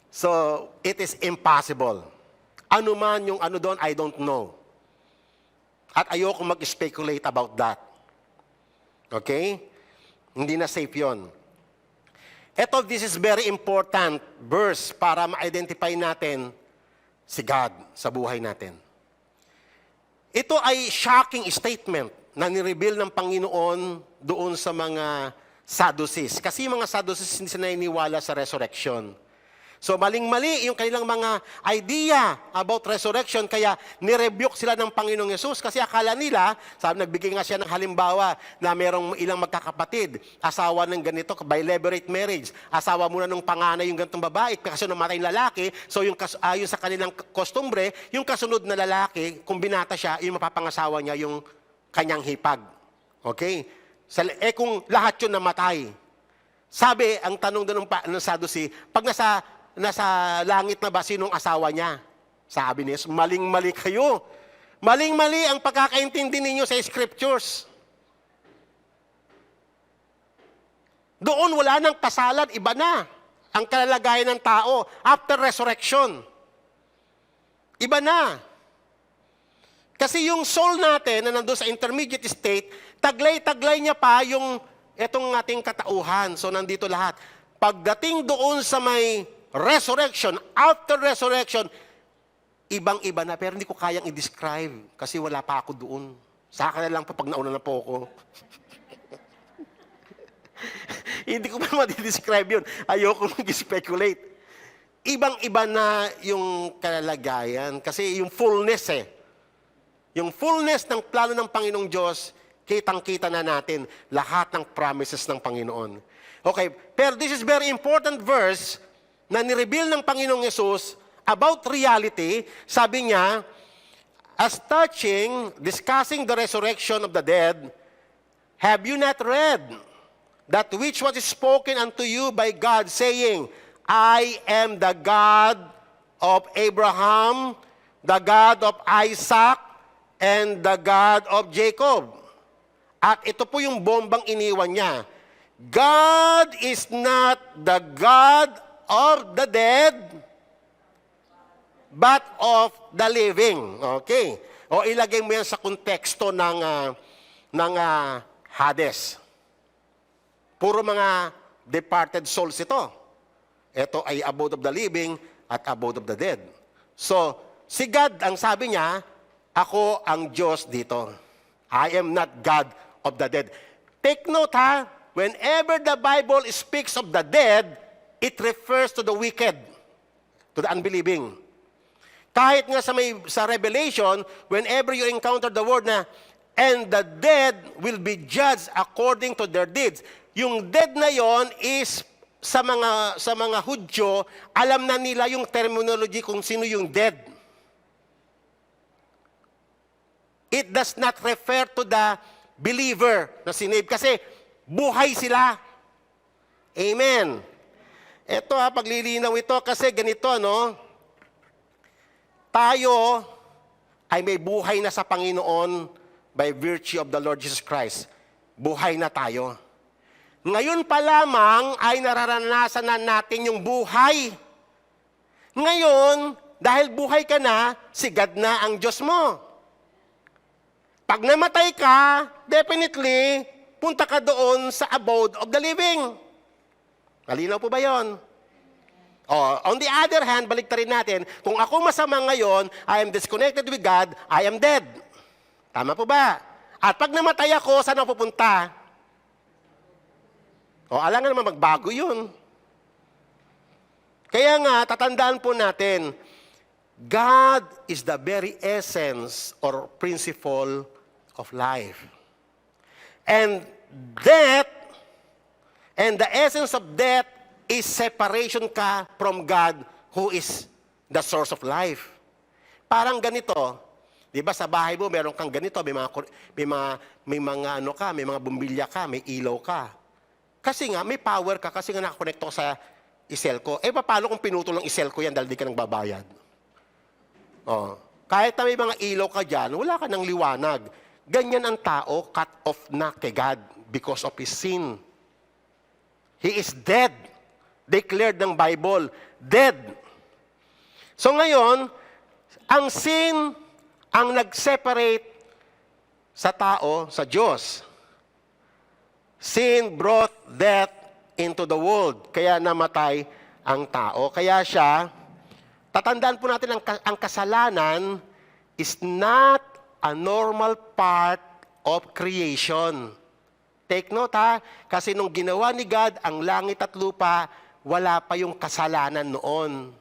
So, it is impossible. Ano man yung ano doon, I don't know. At ayoko mag-speculate about that. Okay? Hindi na safe yun. This is very important verse para ma-identify natin si God sa buhay natin. Ito ay shocking statement na nireveal ng Panginoon doon sa mga Sadducees. Kasi yung mga Sadducees hindi sila naniniwala sa resurrection. So maling-mali yung kanilang mga idea about resurrection, kaya nirebuke sila ng Panginoong Yesus kasi akala nila, sabi, nagbigay nga siya ng halimbawa na merong ilang magkakapatid, asawa ng ganito, by levirate marriage, asawa muna ng panganay yung ganitong babae, kasi namatay yung lalaki, so yung ayon sa kanilang kostumbre, yung kasunod na lalaki, kung binata siya, yung mapapangasawa niya yung kanyang hipag. Okay? Kung lahat yun namatay, sabi, ang tanong doon ng Sadducee, pag nasa langit na ba, sinong asawa niya? Sabi niya, maling-mali kayo. Maling-mali ang pagkakaintindi ninyo sa scriptures. Doon wala nang kasalan, iba na ang kalalagayan ng tao after resurrection. Iba na. Kasi yung soul natin na nandun sa intermediate state, taglay-taglay niya pa yung etong ating katauhan. So nandito lahat. Pagdating doon sa may resurrection, after resurrection, ibang-iba na. Pero hindi ko kayang i-describe kasi wala pa ako doon. Sa akin na lang pa pag nauna na po ako. Hindi ko pa ma-describe yun. Ayoko mag-speculate. Ibang-iba na yung kalalagayan. Kasi yung fullness Yung fullness ng plano ng Panginoong Diyos, kitang-kita na natin lahat ng promises ng Panginoon. Okay, pero this is very important verse na nireveal ng Panginoong Yesus about reality. Sabi niya, as touching, discussing the resurrection of the dead, Have you not read that which was spoken unto you by God, saying, I am the God of Abraham, the God of Isaac, and the God of Jacob. At ito po yung bombang iniwan niya. God is not the God of the dead, but of the living. Okay. O ilagay mo yan sa konteksto ng Hades. Puro mga departed souls ito. Ito ay abode of the living at abode of the dead. So, si God, ang sabi niya, ako ang Diyos dito. I am not God of the dead. Take note ha, whenever the Bible speaks of the dead, it refers to the wicked, to the unbelieving. Kahit nga sa Revelation, whenever you encounter the word na, and the dead will be judged according to their deeds. Yung dead na yon is sa mga Hudyo, alam na nila yung terminology kung sino yung dead. It does not refer to the believer na sinave kasi buhay sila. Amen. Ito paglilinaw ito kasi ganito, no? Tayo ay may buhay na sa Panginoon by virtue of the Lord Jesus Christ. Buhay na tayo. Ngayon pa lamang ay nararanasan na natin yung buhay. Ngayon, dahil buhay ka na, si God na ang Diyos mo. Pag namatay ka, definitely, punta ka doon sa abode of the living. Malinaw po ba yon? On the other hand, baliktarin natin, kung ako masama ngayon, I am disconnected with God, I am dead. Tama po ba? At pag namatay ako, saan ako pupunta? Alam nga naman, magbago yun. Kaya nga, tatandaan po natin, God is the very essence or principle of life. And death, and the essence of death is separation ka from God who is the source of life. Parang ganito, di ba sa bahay mo meron kang ganito, may mga bumbilya ka, may ilaw ka. Kasi nga, may power ka, kasi nga nakakonect ko sa iselco. Paano kung pinutol ng iselco yan dahil di ka nang babayad? Kahit na may mga ilaw ka dyan, wala ka ng liwanag. Ganyan ang tao, cut off na kay God because of his sin. He is dead. Declared ng Bible, dead. So ngayon, ang sin ang nag-separate sa tao, sa Diyos. Sin brought death into the world. Kaya namatay ang tao. Kaya siya, tatandaan po natin ang kasalanan is not a normal part of creation. Take note ha, kasi nung ginawa ni God ang langit at lupa, wala pa yung kasalanan noon.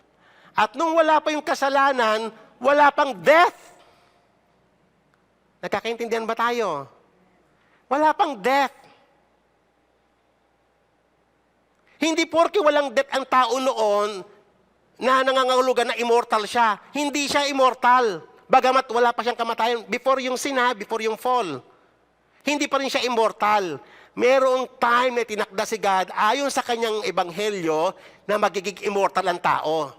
At nung wala pa yung kasalanan, wala pang death. Nagkakaintindihan ba tayo? Wala pang death. Hindi porke walang death ang tao noon na nangangahulugan na immortal siya. Hindi siya immortal. Bagamat wala pa siyang kamatayan. Before yung sin before yung fall. Hindi pa rin siya immortal. Merong time na tinakda si God ayon sa kanyang ebanghelyo na magiging immortal ang tao.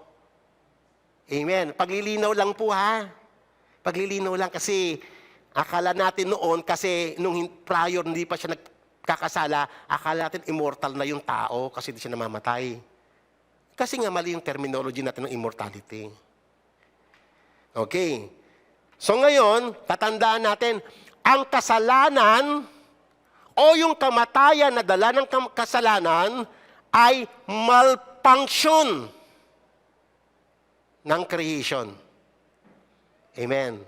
Amen. Paglilinaw lang po ha. Paglilinaw lang kasi akala natin noon kasi nung prior hindi pa siya nagkakasala, akala natin immortal na yung tao kasi hindi siya namamatay. Kasi nga mali yung terminology natin ng immortality. Okay. So ngayon, tatandaan natin, ang kasalanan o yung kamatayan na dala ng kasalanan ay malfunction ng creation. Amen.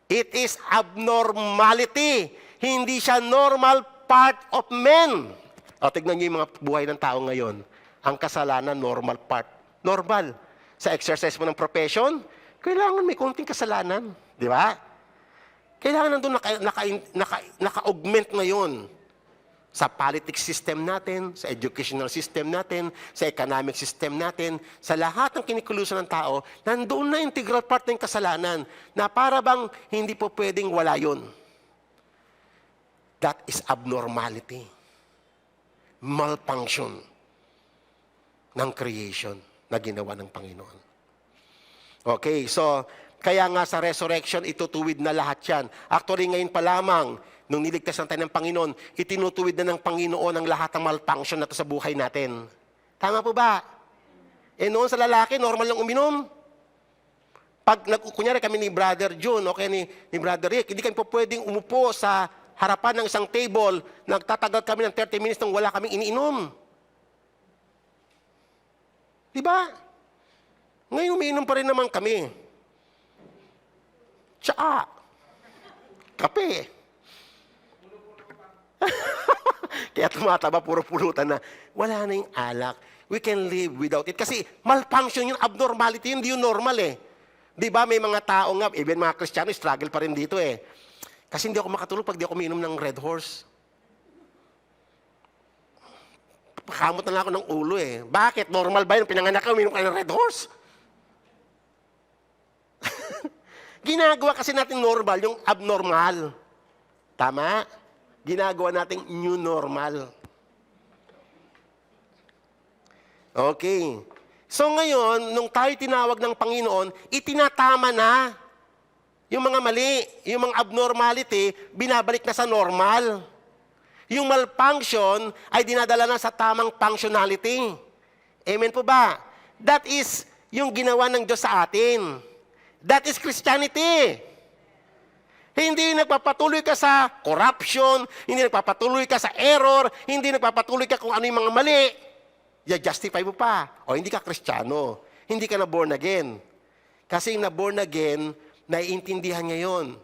It is abnormality. Hindi siya normal part of men. Tignan niyo yung mga buhay ng tao ngayon. Ang kasalanan, normal part. Normal. Sa exercise mo ng profession, kailangan may konting kasalanan. Di ba? Kailangan nandun naka-augment na yun. Sa politics system natin, sa educational system natin, sa economic system natin, sa lahat ng kinikulusan ng tao, nandoon na integral part ng kasalanan na para bang hindi po pwedeng wala yun. That is abnormality. Malfunction ng creation na ginawa ng Panginoon. Okay, so kaya nga sa resurrection, itutuwid na lahat yan. Actually, ngayon pa lamang, nung niligtas tayo ng Panginoon, itinutuwid na ng Panginoon ang lahat ng malfunction na to sa buhay natin. Tama po ba? Noon sa lalaki, normal lang uminom. Pag, kunyari kami ni Brother June, okay, ni Brother Rick, hindi kami po pwedeng umupo sa harapan ng isang table, nagtatagal kami ng 30 minutes nang wala kaming iniinom. Diba? Ngayon umiinom pa rin naman kami. Tsaka, kape. Kaya tumataba, puro pulutan na. Wala na yung alak. We can live without it. Kasi malfunction yun, abnormality yun, hindi yun normal eh. Diba may mga tao nga, even mga Kristiyano, struggle pa rin dito eh. Kasi hindi ako makatulog pag di ako umiinom ng Red Horse. Pakamot na lang ako ng ulo eh. Bakit? Normal ba yun? Pinanganak ka, umiinom ka ng Red Horse? Ginagawa kasi natin normal, yung abnormal. Tama? Ginagawa natin new normal. Okay. So ngayon, nung tayo tinawag ng Panginoon, itinatama na yung mga mali, yung mga abnormality, binabalik na sa normal. Yung malfunction ay dinadala na sa tamang functionality. Amen po ba? That is yung ginawa ng Diyos sa atin. That is Christianity. Hindi nagpapatuloy ka sa corruption, hindi nagpapatuloy ka sa error, hindi nagpapatuloy ka kung ano yung mga mali. I-justify mo pa. O hindi ka Kristiyano. Hindi ka na born again. Kasi yung na born again, naiintindihan niya yun.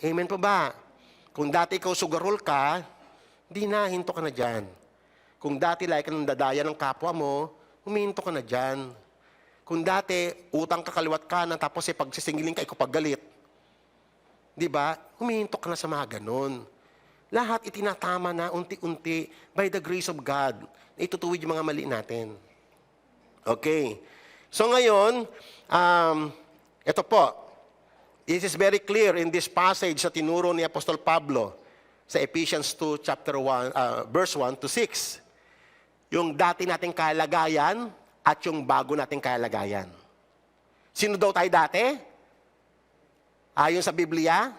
Amen po ba? Kung dati ikaw sugarol ka, di na, hinto ka na dyan. Kung dati like ka nang dadaya ng kapwa mo, huminto ka na dyan. Kung dati, utang ka kaliwat ka na, tapos pagsisingiling ka, ikaw paggalit. Di ba? Huminto ka na sa mga ganun. Lahat itinatama na unti-unti by the grace of God. Itutuwid yung mga mali natin. Okay. So ngayon, ito po. This is very clear in this passage sa tinuro ni Apostol Pablo sa Ephesians 2, verse 1 to 6. Yung dati nating kalagayan at yung bago nating kalagayan. Sino daw tayo dati? Ayon sa Biblia,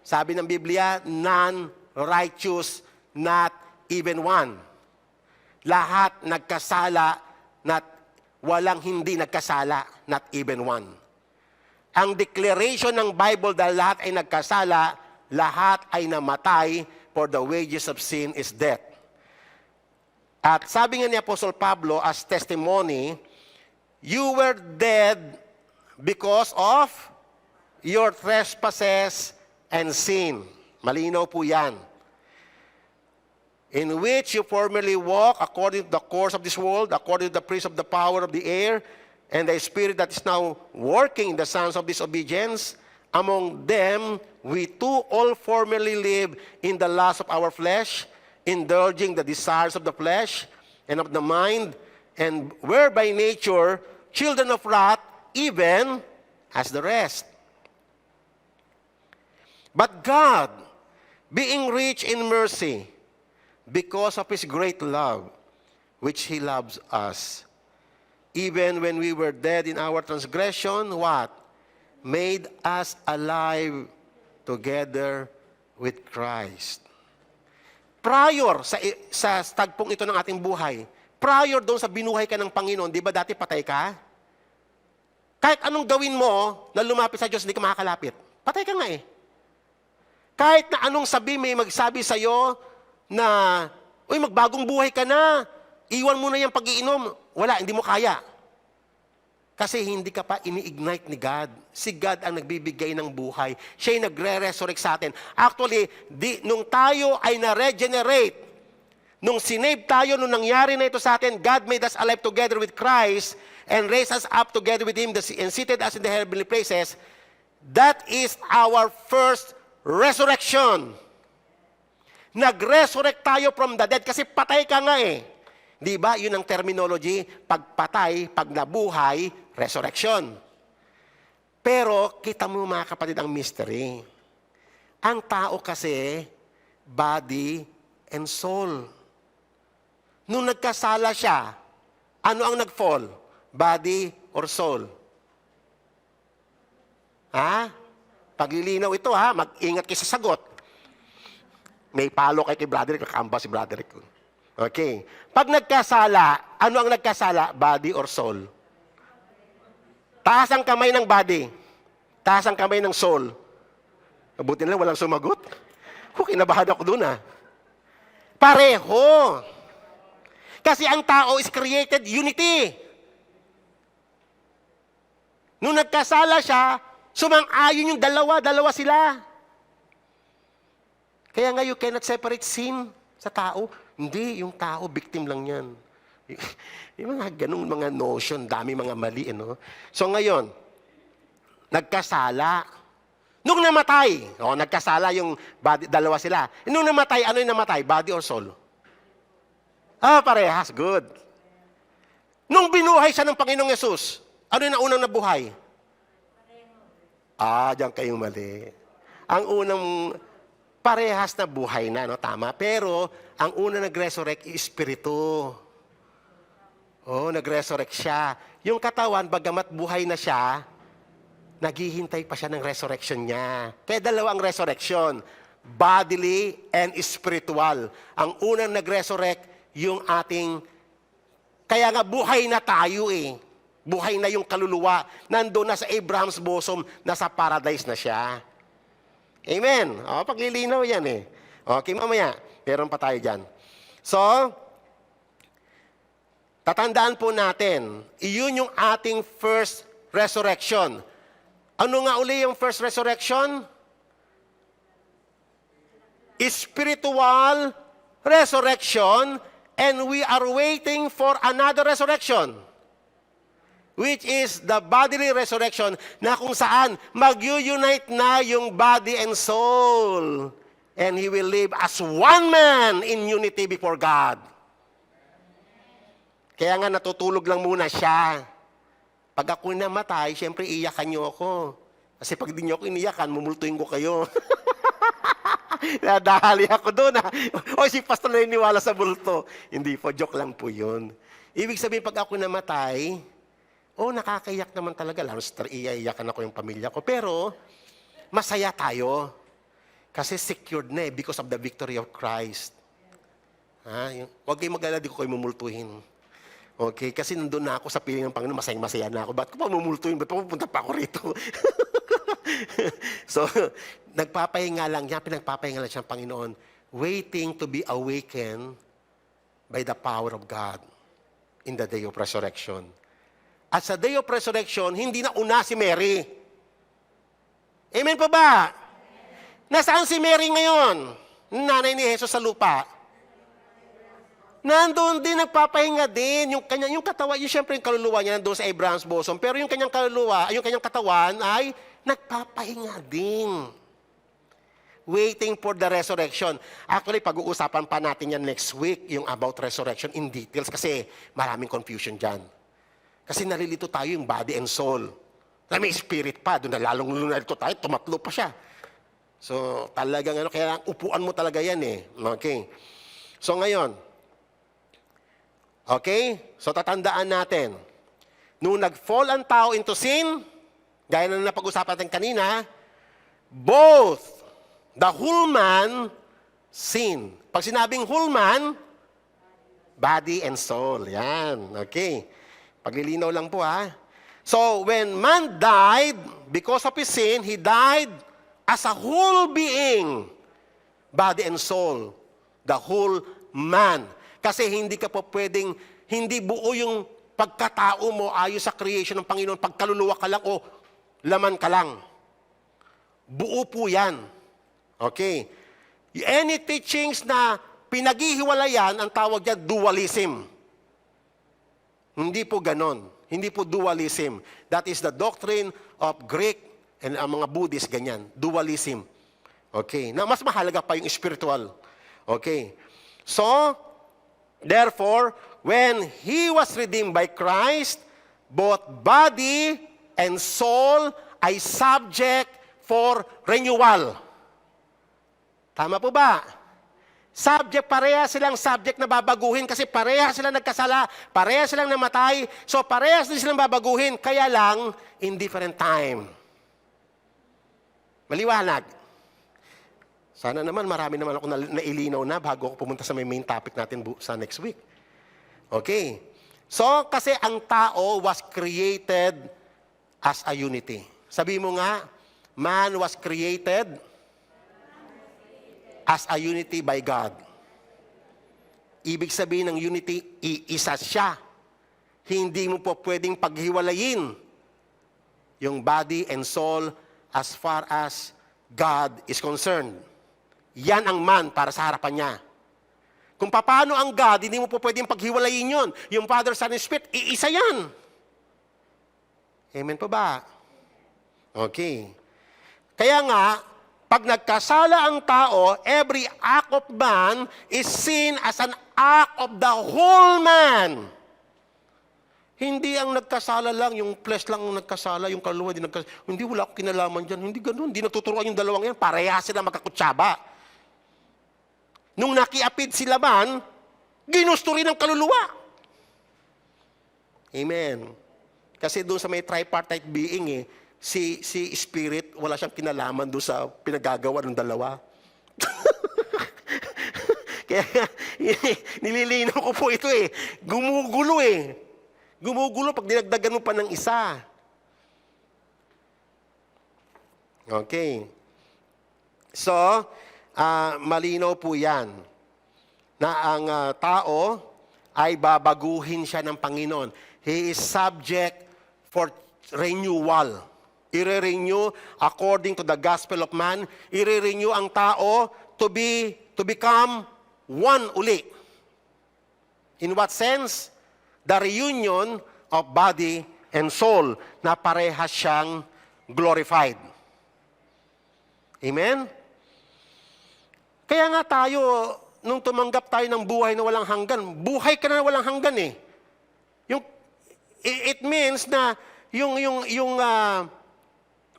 sabi ng Biblia, none righteous, not even one. Lahat nagkasala, not walang hindi nagkasala, not even one. Ang declaration ng Bible dahil lahat ay nagkasala, lahat ay namatay, for the wages of sin is death. At sabi nga ni Apostle Pablo as testimony, you were dead because of your trespasses and sin. Malinaw po yan. In which you formerly walked according to the course of this world, according to the prince of the power of the air, and the spirit that is now working in the sons of disobedience. Among them, we too all formerly lived in the lust of our flesh, indulging the desires of the flesh and of the mind, and were by nature children of wrath, even as the rest. But God, being rich in mercy, because of His great love, which He loves us, even when we were dead in our transgression, what? Made us alive together with Christ. Prior sa tagpong ito ng ating buhay, prior doon sa binuhay ka ng Panginoon, di ba dati patay ka? Kahit anong gawin mo na lumapit sa Diyos, hindi ka makakalapit. Patay ka nga eh. Kahit na anong may magsabi sa'yo na, uy, magbagong buhay ka na, iwan mo na yung pag-iinom. Wala, hindi mo kaya. Kasi hindi ka pa ini-ignite ni God. Si God ang nagbibigay ng buhay. Siya yung nagre-resurrect sa atin. Actually, nung tayo ay na-regenerate, nung sinave tayo, nung nangyari na ito sa atin, God made us alive together with Christ and raised us up together with Him and seated us in the heavenly places. That is our first resurrection. Nag-resurrect tayo from the dead kasi patay ka nga eh. Di ba? Yun ang terminology. Pagpatay, pag nabuhay, resurrection. Pero, kita mo mga kapatid ang mystery. Ang tao kasi, body and soul. Nung nagkasala siya, ano ang nag-fall? Body or soul? Ha? Paglilinaw ito ha, mag-ingat kayo sa sagot. May palo kay Broderick, kakamba si Broderick. Okay. Pag nagkasala, ano ang nagkasala? Body or soul? Taas ang kamay ng body. Taas ang kamay ng soul. Mabuti na lang, walang sumagot. Kinabahan ako dun ha. Pareho. Kasi ang tao is created unity. Nung nagkasala siya, sumang-ayon yung dalawa sila. Kaya nga you cannot separate sin sa tao. Hindi, yung tao, victim lang yan. Yung mga ganung mga notion, dami mga mali. No? So ngayon, nagkasala. Nung namatay, nagkasala yung body, dalawa sila. Nung namatay, ano yung namatay? Body or soul? Parehas. Good. Nung binuhay siya ng Panginoong Yesus, ano yung unang nabuhay? Diyan kayong mali. Ang unang parehas na buhay na, no? Tama. Pero, ang unang nag-resurrect, espiritu. Nag-resurrect siya. Yung katawan, bagamat buhay na siya, naghihintay pa siya ng resurrection niya. Kaya dalawa ang resurrection. Bodily and spiritual. Ang unang nag-resurrect, yung ating, kaya nga buhay na tayo eh. Buhay na yung kaluluwa. Nandun na sa Abraham's bosom, nasa paradise na siya. Amen. Paglilinaw yan eh. Okay, mamaya. Meron pa tayo dyan. So, tatandaan po natin, iyon yung ating first resurrection. Ano nga uli yung first resurrection? Spiritual resurrection, and we are waiting for another resurrection, which is the bodily resurrection, na kung saan mag-unite na yung body and soul. And he will live as one man in unity before God. Kaya nga natutulog lang muna siya. Pag ako namatay, siyempre iyakan niyo ako. Kasi pag di niyo ako iniyakan, mumultuin ko kayo. Nadahali ako doon. Si pastor na iniwala sa bulto. Hindi po, joke lang po yun. Ibig sabihin, pag ako namatay, nakakaiyak naman talaga. Lalo sa iyakan ako yung pamilya ko. Pero, masaya tayo. Kasi secured na because of the victory of Christ. Huwag kayong mag-alala, di ko kayo mumultuhin. Okay? Kasi nandun na ako sa piling ng Panginoon, masayang-masaya na ako. Ba't ko pa mumultuhin? Ba't pa pupunta pa ako rito? So, nagpapahinga lang niya, pinagpapahinga lang siya ng Panginoon, waiting to be awakened by the power of God in the day of resurrection. At sa day of resurrection, hindi na una si Mary. Amen pa ba? Nasaan si Mary ngayon? Nanay ni Jesus sa lupa. Nandoon din, nagpapahinga din. Yung katawan, siyempre yung kaluluwa niya nandoon sa Abraham's bosom. Pero yung kanyang kaluluwa, yung kanyang katawan ay nagpapahinga din. Waiting for the resurrection. Actually, pag-uusapan pa natin yan next week, yung about resurrection in details, kasi maraming confusion dyan. Kasi nalilito tayo yung body and soul. May spirit pa, doon na lalong lunalito tayo, tumatlo pa siya. So, talagang kaya upuan mo talaga yan eh. Okay. So, ngayon, okay? So, tatandaan natin, nung nag-fall ang tao into sin, gaya na napag-usapan natin kanina, both the whole man sin. Pag sinabing whole man, body and soul. Yan. Okay. Paglilinaw lang po ha. So, when man died, because of his sin, he died as a whole being. Body and soul. The whole man. Kasi hindi ka po pwedeng, hindi buo yung pagkatao mo ayon sa creation ng Panginoon. Pagkaluluwa ka lang o laman ka lang. Buo po yan. Okay. Any teachings na pinaghihiwalayan, ang tawag niya dualism. Hindi po ganon. Hindi po dualism. That is the doctrine of Greek and ang mga Buddhist, ganyan. Dualism. Okay. Na mas mahalaga pa yung spiritual. Okay. So, therefore, when he was redeemed by Christ, both body and soul ay subject for renewal. Tama po ba? Subject, pareha silang subject na babaguhin kasi pareha silang nagkasala, pareha silang namatay, so pareha silang babaguhin, kaya lang, in different time. Maliwanag. Sana naman, marami naman ako nailinaw na bago ako pumunta sa main topic natin sa next week. Okay. So, kasi ang tao was created as a unity. Sabi mo nga, man was created as a unity by God. Ibig sabihin ng unity, iisa siya. Hindi mo po pwedeng paghiwalayin yung body and soul as far as God is concerned. Yan ang man para sa harapan niya. Kung paano ang God, hindi mo po pwedeng paghiwalayin yun. Yung Father, Son, and Spirit, iisa yan. Amen po ba? Okay. Kaya nga, pag nagkasala ang tao, every act of man is seen as an act of the whole man. Hindi ang nagkasala lang, yung flesh lang ang nagkasala, yung kaluluwa hindi nagkasala. Hindi, wala akong kinalaman dyan. Hindi ganun. Hindi natuturuan yung dalawang yan. Pareha sila magkakutsaba. Nung nakiapid sila man, ginusto rin ang kaluluwa. Amen. Kasi doon sa may tripartite being si Spirit, wala siyang kinalaman doon sa pinagagawa ng dalawa. Kaya nililinaw ko po ito Gumugulo Gumugulo pag dinagdagan mo pa ng isa. Okay. So, malinaw po yan na ang tao ay babaguhin siya ng Panginoon. He is subject for renewal. I-renew according to the gospel of man. I-renew ang tao to become one uli. In what sense? The reunion of body and soul na parehas siyang glorified. Amen? Kaya nga tayo, nung tumanggap tayo ng buhay na walang hanggan, buhay ka na walang hanggan It means na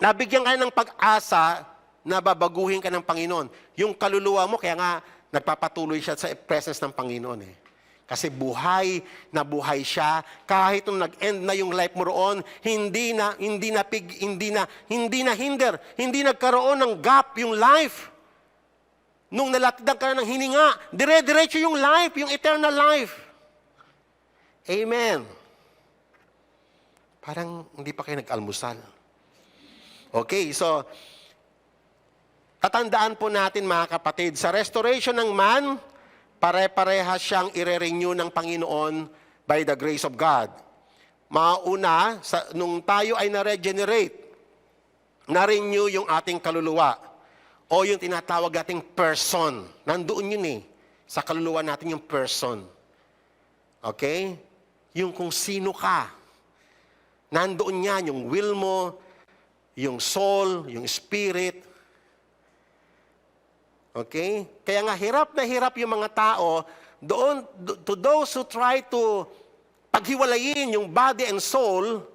nabigyan ka ng pag-asa na babaguhin ka ng Panginoon. Yung kaluluwa mo, kaya nga nagpapatuloy siya sa presence ng Panginoon Kasi buhay na buhay siya, kahit nung nag-end na yung life mo roon, hindi hindi nagkaroon ng gap yung life. Nung nalatdag ka na ng hininga, dire-diretso yung life, yung eternal life. Amen. Parang hindi pa kayo nag-almusal. Okay, so, tatandaan po natin mga kapatid, sa restoration ng man, pare-parehas siyang ire-renew ng Panginoon by the grace of God. Mauna, nung tayo ay na-regenerate, na-renew yung ating kaluluwa o yung tinatawag nating person. Nandoon yun sa kaluluwa natin yung person. Okay? Yung kung sino ka. Nandoon yan yung will mo, yung soul, yung spirit. Okay? Kaya nga hirap na hirap yung mga tao doon, to those who try to paghiwalayin yung body and soul,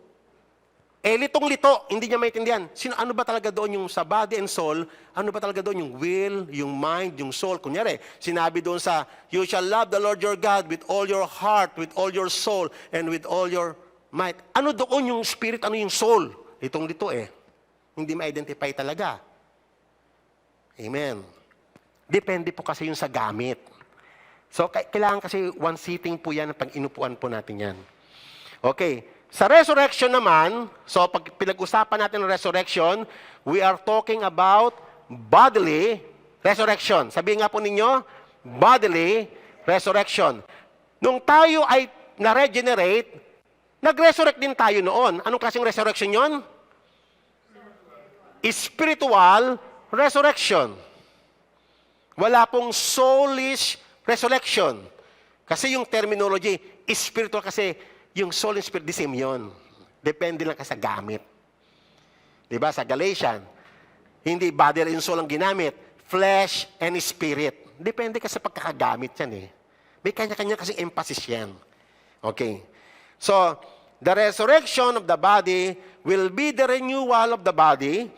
litong-lito, hindi niya maintindihan. Ano ba talaga doon yung sa body and soul? Ano ba talaga doon yung will, yung mind, yung soul? Kunyari, sinabi doon sa, you shall love the Lord your God with all your heart, with all your soul, and with all your might. Ano doon yung spirit, ano yung soul? Litong-lito Hindi ma-identify talaga. Amen. Depende po kasi yung sa gamit. So, kailangan kasi one sitting po yan, pag inupuan po natin yan. Okay. Sa resurrection naman, so pag pinag-usapan natin ng resurrection, we are talking about bodily resurrection. Sabihin nga po ninyo, bodily resurrection. Nung tayo ay na-regenerate, nag-resurrect din tayo noon. Anong klaseng resurrection yon? Spiritual resurrection. Wala pong soulish resurrection. Kasi yung terminology, spiritual kasi, yung soul and spirit, the same yun. Depende lang kasi sa gamit. Diba? Sa Galatians, hindi body and soul ang ginamit. Flesh and spirit. Depende kasi sa pagkakagamit yan May kanya-kanya kasing emphasis yan. Okay. So, the resurrection of the body will be the renewal of the body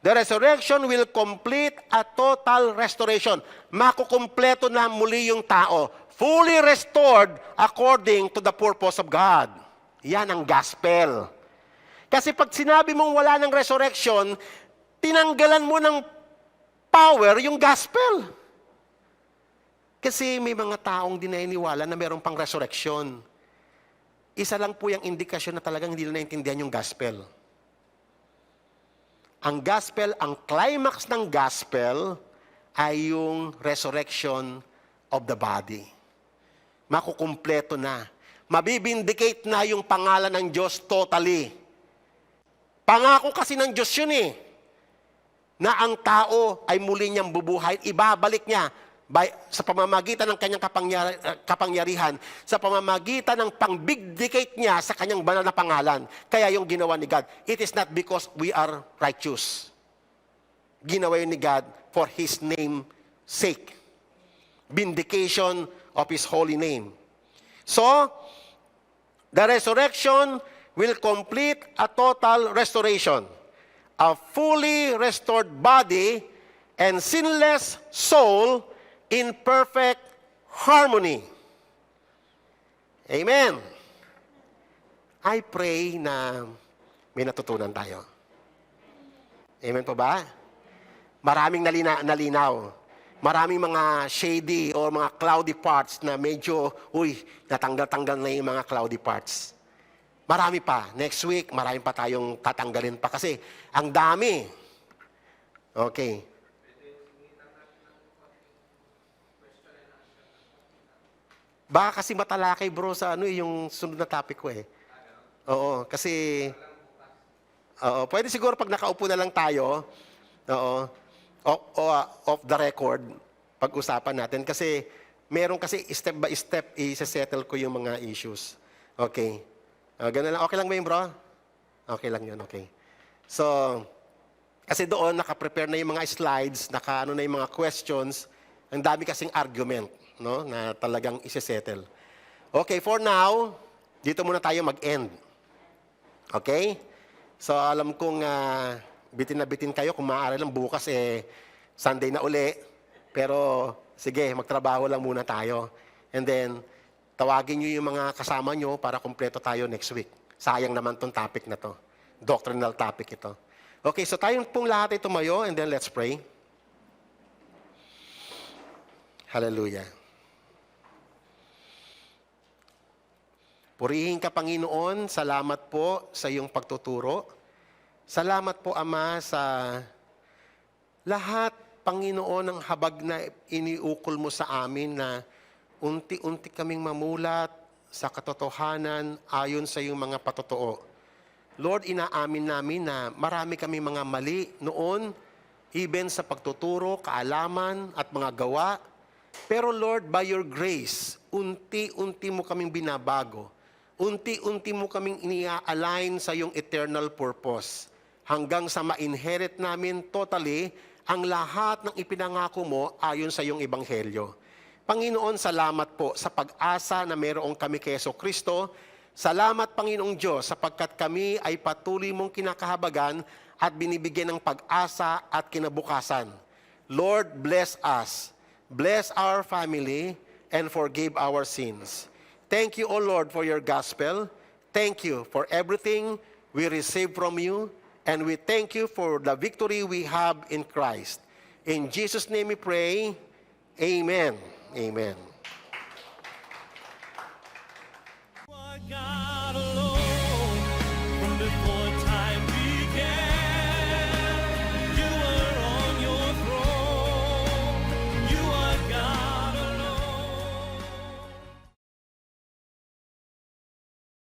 The resurrection will complete a total restoration. Makukumpleto na muli yung tao. Fully restored according to the purpose of God. Yan ang gospel. Kasi pag sinabi mong wala ng resurrection, tinanggalan mo ng power yung gospel. Kasi may mga taong di naniniwala na mayroon pang resurrection. Isa lang po yung indikasyon na talagang hindi na naintindihan yung gospel. Ang gospel, ang climax ng gospel ay yung resurrection of the body. Makukumpleto na. Mabibindicate na yung pangalan ng Diyos totally. Pangako kasi ng Diyos yun na ang tao ay muli niyang bubuhay, ibabalik niya sa pamamagitan ng kanyang kapangyarihan, sa pamamagitan ng pang-bindicate niya sa kanyang banal na pangalan. Kaya yung ginawa ni God, it is not because we are righteous. Ginawa yun ni God for His name's sake. Vindication of His holy name. So, the resurrection will complete a total restoration. A fully restored body and sinless soul in perfect harmony. Amen. I pray na may natutunan tayo. Amen po ba? Maraming nalinaw. Maraming mga shady o mga cloudy parts na medyo, natanggal-tanggal na yung mga cloudy parts. Marami pa. Next week, marami pa tayong tatanggalin pa kasi ang dami. Okay. Baka kasi matalakay bro sa yung sunod na topic ko Oo, kasi pwede siguro pag nakaupo na lang tayo, off the record, pag-usapan natin kasi meron kasi step by step i-settle ko yung mga issues. Okay. Ganun lang. Okay lang ba yun, bro? Okay lang yun, okay. So, kasi doon naka-prepare na yung mga slides, naka-ano na yung mga questions, ang dami kasing argument. No, na talagang isi-settle. Okay, for now, dito muna tayo mag-end. Okay? So, alam kong bitin na bitin kayo. Kung maaari lang bukas, Sunday na uli. Pero, sige, magtrabaho lang muna tayo. And then, tawagin nyo yung mga kasama nyo para kumpleto tayo next week. Sayang naman tong topic na to. Doctrinal topic ito. Okay, so tayong pong lahat ay tumayo and then let's pray. Hallelujah. Purihin ka, Panginoon. Salamat po sa iyong pagtuturo. Salamat po, Ama, sa lahat, Panginoon, ng habag na iniukol mo sa amin na unti-unti kaming mamulat sa katotohanan ayon sa iyong mga patotoo. Lord, inaamin namin na marami kami mga mali noon, even sa pagtuturo, kaalaman, at mga gawa. Pero Lord, by your grace, unti-unti mo kaming binabago. Unti-unti mo kaming inia-align sa iyong eternal purpose. Hanggang sa ma-inherit namin totally ang lahat ng ipinangako mo ayon sa iyong ebanghelyo. Panginoon, salamat po sa pag-asa na mayroong kami kay Jesucristo. Salamat, Panginoong Diyos, sapagkat kami ay patuloy mong kinakahabagan at binibigyan ng pag-asa at kinabukasan. Lord, bless us. Bless our family and forgive our sins. Thank you, O Lord, for your gospel. Thank you for everything we receive from you. And we thank you for the victory we have in Christ. In Jesus' name we pray. Amen. Amen.